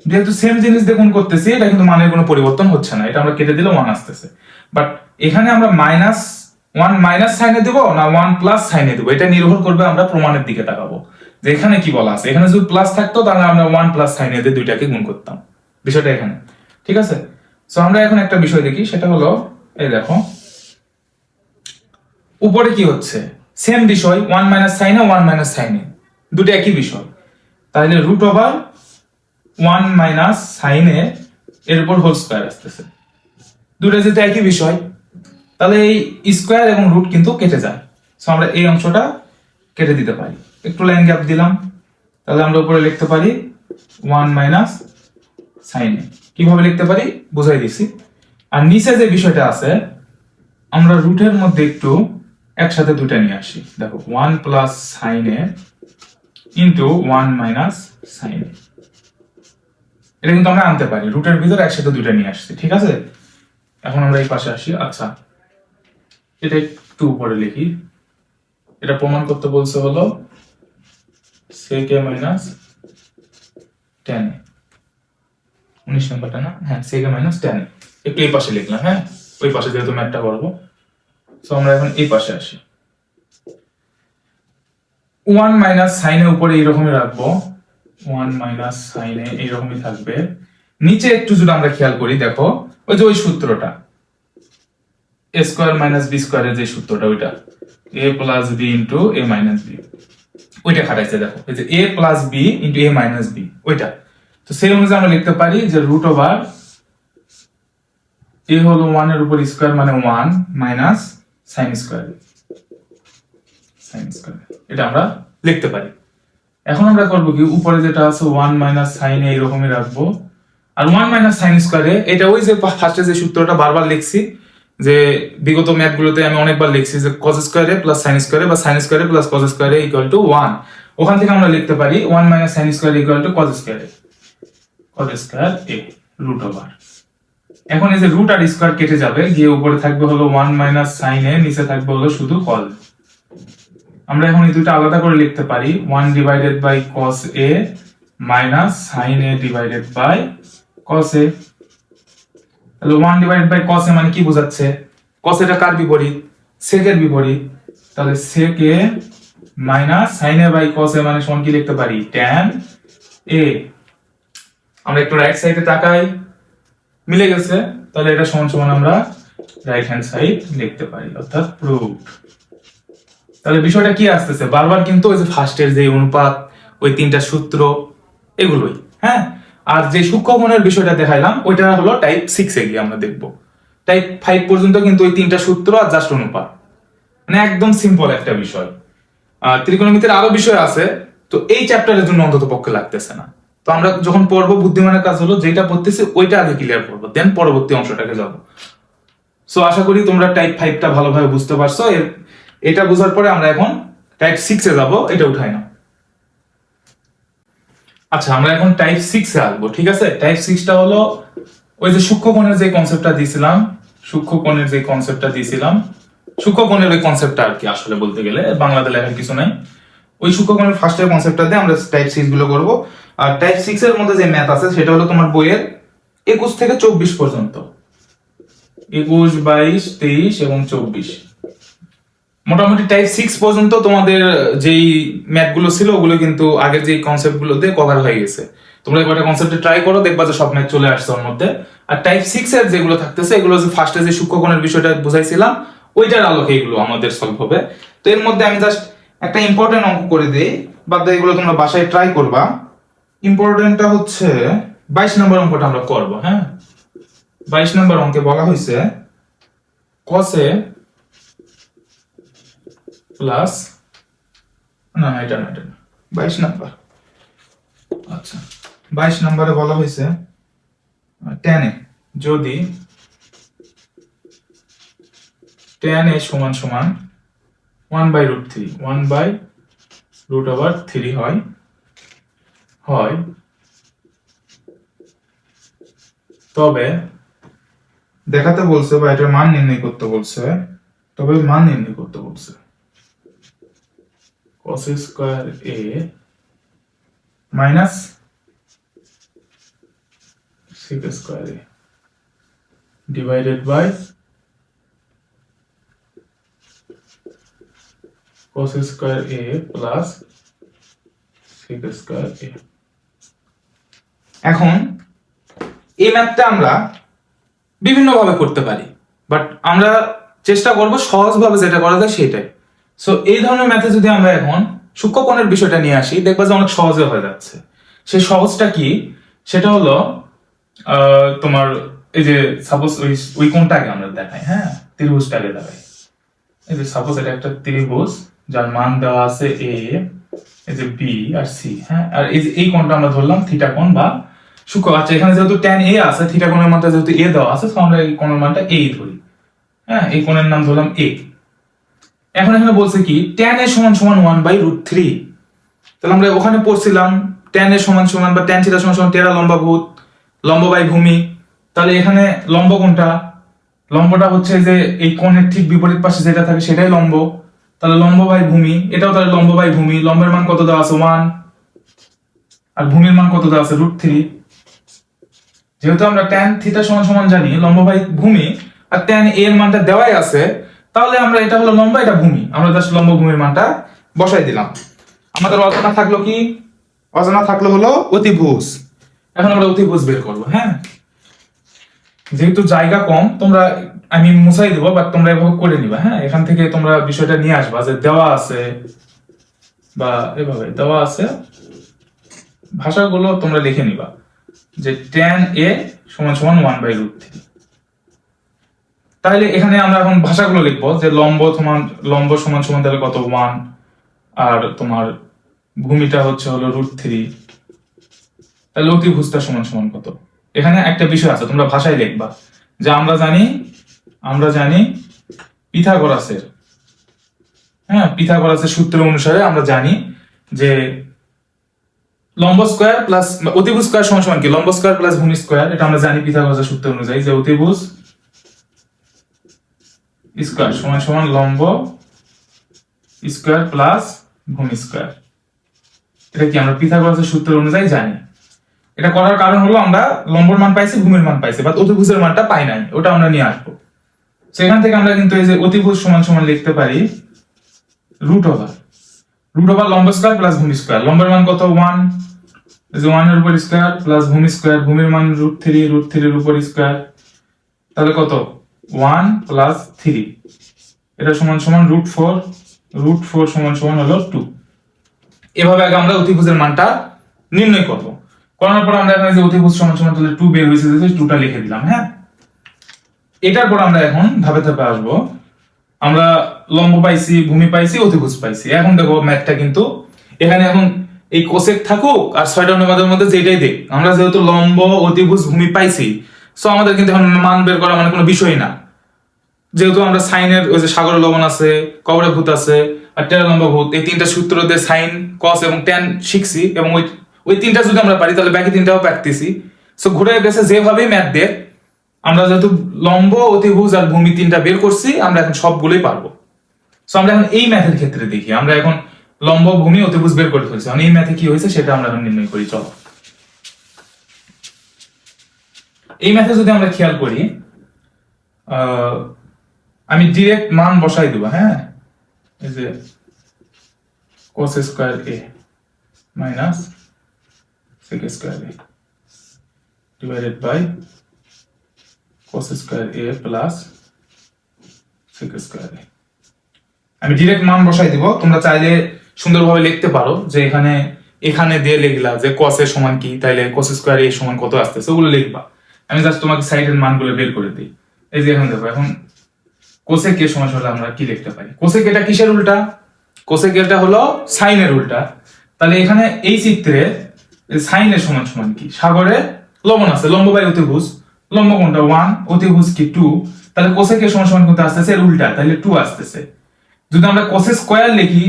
যেহেতু সেম জিনিস দিয়ে গুণ করতেছি, এটা কিন্তু মানের কোনো পরিবর্তন হচ্ছে না, এটা আমরা কেটে দিলে 1 আসতেছে। বাট এখানে আমরা -1 মাইনাস সাইনে দেব না 1 প্লাস সাইনে দেব, এটা নির্ভর করবে আমরা প্রমাণের দিকে তাকাবো যে এখানে কি বলা আছে। এখানে যদি প্লাস থাকতো তাহলে আমরা 1 প্লাস সাইনে দিয়ে দুইটাকে গুণ করতাম, বিষয়টা এখানে। ঠিক আছে, সো আমরা এখন একটা বিষয় দেখি, সেটা হলো এই দেখো উপরে কি হচ্ছে, সেম বিষয় 1 মাইনাস সাইনে 1 মাইনাস সাইনে, দুটো একই বিষয়। তাহলে রুট ওভার 1 মাইনাস সাইনে এর উপর হোল স্কয়ার আসতেছে, দুটো যেটা একই বিষয়, তাহলে এই স্কয়ার এবং রুট কিন্তু কেটে যায়। সো আমরা এই অংশটা কেটে দিতে পারি, একটু লাইন গ্যাপ দিলাম, তাহলে আমরা উপরে লিখতে পারি 1 মাইনাস সাইনে। কিভাবে লিখতে পারি বুঝাই দিছি। আর নিচে যে বিষয়টা আছে, আমরা রুটের মধ্যে একটু একসাথে দুটো নিয়ে আসি। দেখো 1 প্লাস সাইনে ইন্টু 1 মাইনাস সাইনে, এটা কিন্তু আমরা আনতে পারি, রুটের ভিতরে একসাথে দুটো নিয়ে আসছি। ঠিক আছে, এখন আমরা এই পাশে আসি। আচ্ছা, এটা একটু উপরে লিখি, এটা প্রমাণ করতে বলছে হলো sec a মাইনাস tan, 19 নাম্বারটা না? হ্যাঁ, sec a মাইনাস tan, একটু এই পাশে লিখলাম। হ্যাঁ, ওই পাশে যেহেতু ম্যাথটা করবো, সো আমরা এখন এই পাশে আসি। 1 মাইনাস সাইনে উপরে এইরকমই রাখবো, 1 মাইনাস সাইনে এইরকমই থাকবে। নিচে একটু যদি আমরা খেয়াল করি, দেখো ওই যে ওই সূত্রটা a স্কয়ার মাইনাস b স্কয়ারের যে সূত্রটা, ওইটা a plus b into a minus b, ওইটা খাটাইছে। দেখো এই যে a plus b into a minus b, ওইটা। তো সেই অনুযায়ী আমরা লিখতে পারি যে রুট ওভার a হলো 1 এর উপর স্কয়ার মানে 1 মাইনাস সাইন স্কয়ার, এটা আমরা লিখতে পারি। এখন আমরা করব কি, উপরে যেটা আছে 1 মাইনাস সাইন এইরকমই রাখবো, আর 1 মাইনাস সাইন স্কয়ারে এটা ওই যে ফার্স্টে যে সূত্রটা বারবার লিখছি, যে বিগত ম্যাথ গুলোতে আমি অনেকবার লিখছি যে cos স্কয়ারে প্লাস সাইন স্কয়ারে বা সাইন স্কয়ারে প্লাস cos স্কয়ারে ইকুয়াল টু 1। ওখান থেকে আমরা লিখতে পারি 1 minus sine square equal to cos স্কয়ারে, cos square a root over. এখন এই যে রুট আর স্কয়ার কেটে যাবে, গিয়ে উপরে থাকবে হলো 1 মাইনাস সাইন a, নিচে থাকবে হলো শুধু cos। আমরা এখন এই দুটো আলাদা করে লিখতে পারি, 1 divided by cos a minus sin a divided by cos a। তাহলে 1 ডিভাইডেড বাই cos a মানে কি বোঝাচ্ছে, cos এটা কার বিপরীত, sec এর বিপরীত, তাহলে sec a minus sin a by cos a মানে সমান কি লিখতে পারি, tan a। আমরা একটু রাইট সাইডে তাকাই, মিলে গেছে, তাহলে এটা সমান সমান আমরা রাইট হ্যান্ড সাইড লিখতে পারি, অর্থাৎ প্রুভড। তাহলে বিষয়টা কি আসতেছে, বারবার কিন্তু ওই যে ফার্স্টের যে অনুপাত, ওই তিনটা সূত্র, এগুলোই। হ্যাঁ, আর যে সূক্ষ্মকোণের বিষয়টা দেখাইলাম ওইটা হলো টাইপ 6 এ গিয়ে আমরা দেখব। টাইপ 5 পর্যন্ত কিন্তু ওই তিনটা সূত্র আর জাস্ট অনুপাত, মানে একদম সিম্পল একটা বিষয়। ত্রিকোণমিতির আরো বিষয় আছে, তো এই চ্যাপ্টারের জন্য অন্তত পক্ষে লাগতেছে না। তো আমরা যখন পড়বো, বুদ্ধিমানের কাজ হলো যেটা পড়তেছি ওইটা আগে ক্লিয়ার করবো, দেন পরবর্তী অংশটাকে যাব। সো আশা করি তোমরা টাইপ 5টা ভালোভাবে বুঝতে পারছো। এটা বোঝার পরে আমরা এখন টাইপ 6 এ যাব, এটা উঠাই না। আচ্ছা, আমরা এখন টাইপ 6 এ আসবো। ঠিক আছে, টাইপ 6টা হলো ওই যে সূক্ষ্মকোণের যে কনসেপ্টটা দিয়েছিলাম, সূক্ষ্মকোণের ওই কনসেপ্টটা আর কি, আসলে বলতে গেলে বাংলাতে লেখার কিছু নাই। ওই সূক্ষ্মকোণের ফার্স্টের কনসেপ্টটা দিয়ে আমরা টাইপ 6 গুলো করব। আর টাইপ 6 এর মধ্যে যে ম্যাথ আছে সেটা হলো তোমার বইয়ের 21 থেকে 24 পর্যন্ত, 21, 22, 23 এবং 24। মোটামুটি টাইপ 6 পর্যন্ত তোমাদের যেই ম্যাথ গুলো ছিল ওগুলো কিন্তু আগের যে কনসেপ্ট গুলো দিয়ে কভার হয়ে গেছে। তোমরা একটা কনসেপ্টে ট্রাই করো, দেখবা যে সব ম্যাথ চলে আসছে ওর মধ্যে। আর টাইপ 6 এর যেগুলো থাকতেছে এগুলো যে ফার্স্টে যে সূক্ষ্মকোণের বিষয়টা বুঝাইছিলাম ওইটার আলোকে এগুলো আমাদের সলভ হবে। তো এর মধ্যে আমি জাস্ট একটা ইম্পর্টেন্ট অঙ্ক করে দেই, বাদ এগুলো তোমরা বাসায় ট্রাই করবা। ইম্পর্টেন্টটা হচ্ছে 22 নম্বর অঙ্কটা আমরা করব। হ্যাঁ, 22 নম্বর অঙ্কে বলা হয়েছে cos a প্লাস, না এটা না 22 নাম্বার। আচ্ছা, 22 নম্বরে বলা হয়েছে tan a যদি tan a সমান সমান 1/√3 1/√3 হয়, তবে দেখাতে বলছে বা এটার মান নির্ণয় করতে বলছে, তবে মান নির্ণয় করতে বলছে। cos square a minus sec square a divided by cos square a plus sec square a। এখন এই ম্যাথটা আমরা বিভিন্ন ভাবে করতে পারি, বাট আমরা চেষ্টা করব সহজভাবে যেটা করা যায় সেটাই। সো এই ধরনের ম্যাথে যদি আমরা এখন সূক্ষ্মকোণের বিষয়টা নিয়ে আসি, দেখবা যে অনেক সহজে হয়ে যাচ্ছে। সেই সহজটা কি, সেটা হলো তোমার এই যে সাপোজ ওই কোণটাকে আমরা দেখাই, হ্যাঁ ত্রিভুজটাকে দেখাই। এই যে সাপোজ এটা একটা ত্রিভুজ যার মান দেওয়া আছে a, এই যে b আর c, হ্যাঁ, আর এই যে এই কোণটা আমরা ধরলাম থিটা কোণ বা সূক্ষ্ম। আচ্ছা, এখানে যেহেতু tan a আছে, থিটা কোণের মানটা যেহেতু a দেওয়া আছে, তো আমরা এই কোণের মানটা a ধরি, হ্যাঁ, এই কোণের নাম ধরলাম a। এখন এখানে বলছে কি tan a সমান সমান 1/√3। তাহলে আমরা ওখানে পড়ছিলাম tan a সমান সমান বা tan থিটা সমান সমান টেরা লম্বাভূত লম্ব বাই ভূমি। তাহলে এখানে লম্ব কোনটা? লম্বটা হচ্ছে যে এই কোণের ঠিক বিপরীত পাশে যেটা থাকে সেটাই লম্ব। তাহলে লম্ব বাই ভূমি, এটাও তাহলে লম্ব বাই ভূমি। লম্বের মান কত দেওয়া আছে? 1, আর ভূমির মান কত দেওয়া আছে? √3। যেহেতু আমরা tan থিটা সমান সমান জানি লম্ব বাই ভূমি, আর tan a এর মানটা দেওয়াই আছে, তাহলে আমরা এটা হলো লম্ব, এটা ভূমি, আমরা জাস্ট লম্ব ভূমির মানটা বসাই দিলাম। আমাদের অজানা থাকলো কি? অজানা থাকলো হলো অতিভুজ। এখন আমরা অতিভুজ বের করব, হ্যাঁ। যেহেতু জায়গা কম, তোমরা আমি মুছাই দেবো, বাট তোমরা এভাবে করে নিবা, হ্যাঁ। এখান থেকে তোমরা বিষয়টা নিয়ে আসবা যে দেওয়া আছে বা এভাবে দেওয়া আছে, ভাষাগুলো তোমরা লিখে নিবা যে tan a সমান সমান 1/√3। তাহলে এখানে আমরা এখন ভাষাগুলো লিখবো যে লম্ব সমান সমান তাহলে কত? 1, আর তোমার ভূমিটা হচ্ছে হলো √3। তাহলে অতিভুজটা সমান সমান কত? এখানে একটা বিষয় আছে, তোমরা ভাষায় লিখবা যে আমরা জানি পিথাগোরাসের, হ্যাঁ, পিথাগোরাসের সূত্র অনুসারে আমরা জানি যে লম্ব স্কয়ার প্লাস অতিভুজ স্কয়ার সমান সমান কি? লম্ব স্কয়ার প্লাস ভূমি স্কয়ার। এটা আমরা জানি পিথাগোরাসের সূত্র অনুযায়ী যে অতিভুজ স্কয়ার সমান সমান লম্ব স্কয়ার প্লাস ভূমি স্কয়ার। এটা কি আমরা পিথাগোরাসের সূত্র অনুযায়ী জানি। এটা করার কারণ হলো আমরা লম্বর মান পাইছি, ভূমির মান পাইছি, বাট অতিভুজের মানটা পাই নাই, ওটা আমরা নিয়ে আসবো। সেখান থেকে আমরা কিন্তু এই যে অতিভুজ সমান সমান লিখতে পারি রুট ওভার লম্ব স্কয়ার প্লাস ভূমি স্কয়ার। লম্বের মান কত? 1, এই যে 1 এর উপর স্কয়ার প্লাস ভূমি স্কয়ার, ভূমির মান √3 এর উপর স্কয়ার, তাহলে কত? 1 প্লাস 3, এটা সমান সমান √4 সমান সমান হলো 2। এভাবে আগে আমরা অতিভুজের মানটা নির্ণয় করব। করার পর আমরা এখানে যে অতিভুজ সমান সমান তাহলে 2 বের হয়েছে, যে 2টা লিখে দিলাম, হ্যাঁ। এটার পর আমরা এখন ধাপে ধাপে আসবো। আমরা লম্ব পাইছি, ভূমি পাইছি, অতিভুজ পাইছি। এখন দেখো ম্যাথটা কিন্তু এখানে এখন এই কোসেক থাকুক আর 6টা অনুপাতের মধ্যে যেটাই দেখ, আমরা যেহেতু লম্ব, অতিভুজ, ভূমি পাইছি, সো আমাদের কিন্তু এখন মান বের করা মানে কোনো বিষয় না। যেহেতু আমরা সাইনের ওই যে সাগর লবণ আছে, কবরে ভূত আছে, আর টেরা লম্বা ভূত, এই 3টা সূত্র দিয়ে সাইন, কস এবং ট্যান শিখছি, এবং ওই 3টা যদি আমরা পারি তাহলে বাকি 3টাও পারতেছি। সো ঘুরে গেছে যেভাবেই ম্যাথ দেখ, আমরা যেহেতু লম্ব, অতিভুজ আর ভূমি 3টা বের করছি, আমরা এখন সবগুলোই পারবো। সো আমরা এখন এই ম্যাথের ক্ষেত্রে দেখি, আমরা এখন লম্ব, ভূমি, অতিভুজ বের করে ফেলছি। এই ম্যাথে কি হয়েছে সেটা আমরা এখন নির্ণয় করি। চলো, এই ম্যাথে যদি আমরা খেয়াল করি, আমি ডিরেক্ট মান বসাই দেব, হ্যাঁ। এই যে cos square a minus sec square a divided by cos square a plus sec square a। আমি ডিরেক্ট মান বসাই দিব। তোমরা চাইলে সুন্দরভাবে লিখতে পারো যে এখানে দিয়ে লিখলা যে cos এর সমান কি, তাইলে cos স্কয়ার a সমান কত আসতেছে ওগুলো লিখবা। আমি জাস্ট তোমাকে সাইডের মানগুলো বের করে দিই। এই যে এখন দেখো, এখন কোসেক এর সমান হলে আমরা কি লিখতে পারি? কোসেক এটা কিসের উল্টা? কোসেক এটা হলো সাইনের উল্টা। তাহলে এখানে এই চিত্রে সাইনের সমান সমান কি? সাগরে লবণ আছে, লম্ব বাই অতিভুজ, লম্ব কোনটা? 1, অতিভুজ কি 2, তাহলে কোসেক এর সমান সমান কোনটা আসতেছে? এর উল্টা, তাহলে 2 আসতেছে। যদি আমরা কোসেক স্কয়ার লিখি,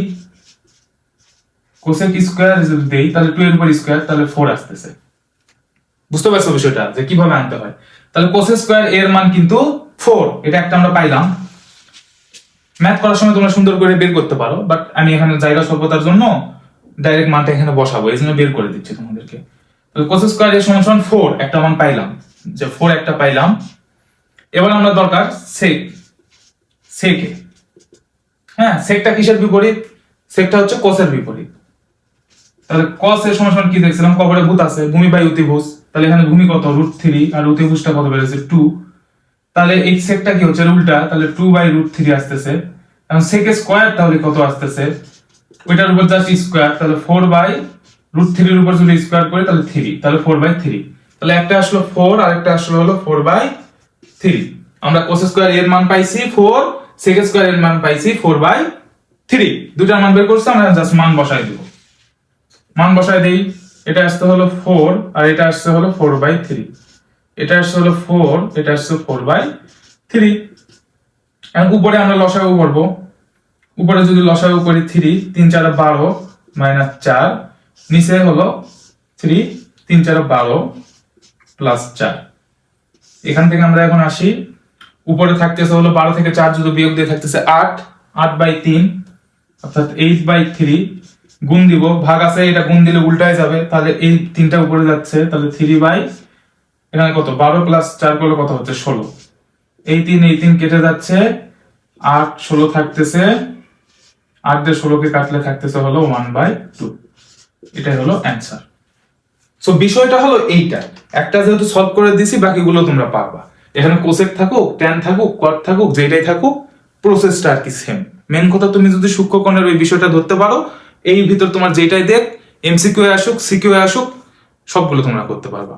কোসেক স্কয়ার যদি দেই, তাহলে 2 এর উপর স্কয়ার, তাহলে 4 আসতেছে। বুঝতে পারছো বিষয়টা যে কিভাবে আনতে হয়? তাহলে কোসেক স্কয়ার এর মান কিন্তু 4, এটা একটা আমরা পাইলাম। ম্যাথ করার সময় তোমরা সুন্দর করে বের করতে পারো, বাট আমি এখানে জায়গা স্বল্পতার জন্য ডাইরেক্ট মানটা এখানে বসাবো, এই জন্য বের করে দিচ্ছি তোমাদেরকে। তাহলে cos স্কয়ার এর সমান সমান 4 একটা মান পাইলাম, যে 4 একটা পাইলাম। এবার আমরা দরকার সেক, সেকে। হ্যাঁ, সেকটা কিসের বিপরীত? সেকটা হচ্ছে কোসের বিপরীত। তাহলে cos এর সমান সমান কি দেখছিলাম, কবরে ভূত আছে, ভূমি বাই অতিভুজ। তাহলে এখানে ভূমি কত √3 আর অতিভুজটা কত বেরোছে 2। তাহলে এই সেকটা কি হচ্ছে উল্টা, তাহলে 2/√3 আসতেছে। এখন সেক স্কয়ার তাহলে কত আসতেছে, ওইটার উপর জাস্ট স্কয়ার, তাহলে 4/√3 এর উপর যদি স্কয়ার করি তাহলে 3, তাহলে 4/3। তাহলে একটা আসলো 4 আর একটা আসলো হলো 4/3। আমরা cos স্কয়ার এর মান পাইছি 4, sec স্কয়ার এর মান পাইছি 4/3। দুটার মান বের করছি, আমরা জাস্ট মান বসাই দেব। মান বসাই দেই, এটা আসছে হলো 4 আর এটা আসছে হলো 4/3। এটা আসছে হলো 4, এটা আসছে 4/3। এখন উপরে আমরা লসাগু করব। উপরে যদি লসাগু করি 3 3 4 12 মাইনাস 4, নিচে হলো 3 3 4 12 প্লাস 4। এখান থেকে আমরা এখন আসি, উপরে থাকতেছে হলো 12 থেকে 4 যদি বিয়োগ দিয়ে থাকতেছে 8, 8/3 অর্থাৎ 8/3। গুণ দিব, ভাগ আছে, এটা গুণ দিলে উল্টায় যাবে, তাহলে এই 3টা উপরে যাচ্ছে, তাহলে 3 এখানে কত 12 প্লাস 4 করলে কত হচ্ছে 16। এই 3 কেটে যাচ্ছে, 8 16 থাকতেছে, 8 দিয়ে 16 কে কাটলে থাকতেছে হলো 1/2। এটাই হলো অ্যান্সার। সো বিষয়টা হলো এইটা, একটা যেহেতু সলভ করে দিছি, বাকিগুলো তোমরা পারবা। এখানে কোসেক থাকুক, ট্যান থাকুক, কট থাকুক, যেটাই থাকুক, প্রসেসটা আর কি সেম। মেন কথা তুমি যদি সূক্ষ্মকোণের ওই বিষয়টা ধরতে পারো, এই ভিতর তোমার যেটাই দেখ, এমসিকিউ আসুক সিকিউ আসুক, সবগুলো তোমরা করতে পারবা।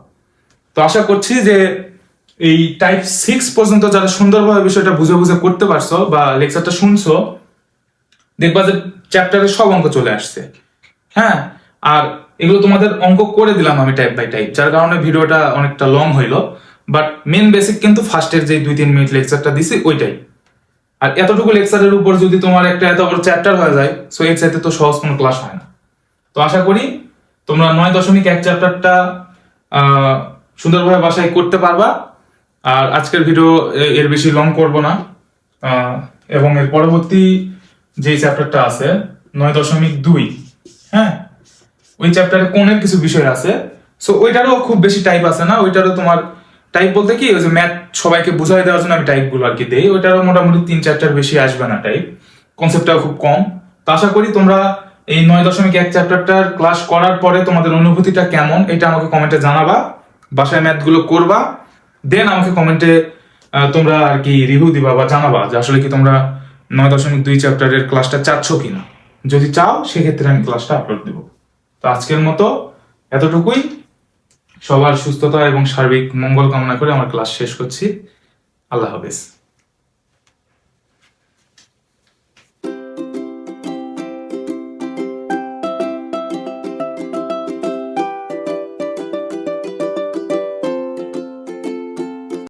তো আশা করছি যে এই টাইপ 6 পর্যন্ত যারা সুন্দরভাবে বিষয়টা বুঝে বুঝে করতে পারছো বা লেকচারটা শুনছো, দেখবা যে চ্যাপ্টারের সব অঙ্ক চলে আসছে। হ্যাঁ, আর এগুলো তোমাদের অঙ্ক করে দিলাম আমি টাইপ বাই টাইপ, যার কারণে ভিডিওটা অনেকটা লং হইলো। বাট মেন বেসিক কিন্তু ফার্স্টের যে 2-3 মিনিট লেকচারটা দিছি ওইটাই। আর এতটুকু লেকচারের উপর যদি তোমার একটা এত বড় চ্যাপ্টার হয়ে যায়, সো এর চাইতে তো সহজ কোনো ক্লাস হয় না। তো আশা করি তোমরা 9.1 চ্যাপ্টারটা সুন্দরভাবে বাসায় করতে পারবা। আর আজকের ভিডিও এর বেশি লং করব না, এবং এর পরবর্তী যে চ্যাপ্টারটা আছে 9.2, হ্যাঁ, ওই চ্যাপ্টারে কোণের কিছু বিষয় আছে। সো ওইটারও খুব বেশি টাইপ আছে না, ওইটারও তোমার টাইপ বলতে কি ওই যে ম্যাথ সবাইকে বুঝাই দেওয়ার জন্য আমি টাইপগুলো আর কি দেই, ওইটারও মোটামুটি 3-4টার বেশি আসবে না টাইপ, কনসেপ্টটাও খুব কম। তো আশা করি তোমরা এই 9.1 চ্যাপ্টারটার ক্লাস করার পরে তোমাদের অনুভূতিটা কেমন এটা আমাকে কমেন্টে জানাবা, বাসায় ম্যাথগুলো করবা, দেন আমাকে কমেন্টে তোমরা আর কি রিভিউ দিবা বা জানাবা যে আসলে কি তোমরা 9.2 চ্যাপ্টারের ক্লাসটা চাচ্ছ কিনা। যদি চাও সেক্ষেত্রে আমি ক্লাসটা আপলোড দেবো। তো আজকের মতো এতটুকুই। সবার সুস্থতা এবং সার্বিক মঙ্গল কামনা করে আমার ক্লাস শেষ করছি। আল্লাহ হাফেজ।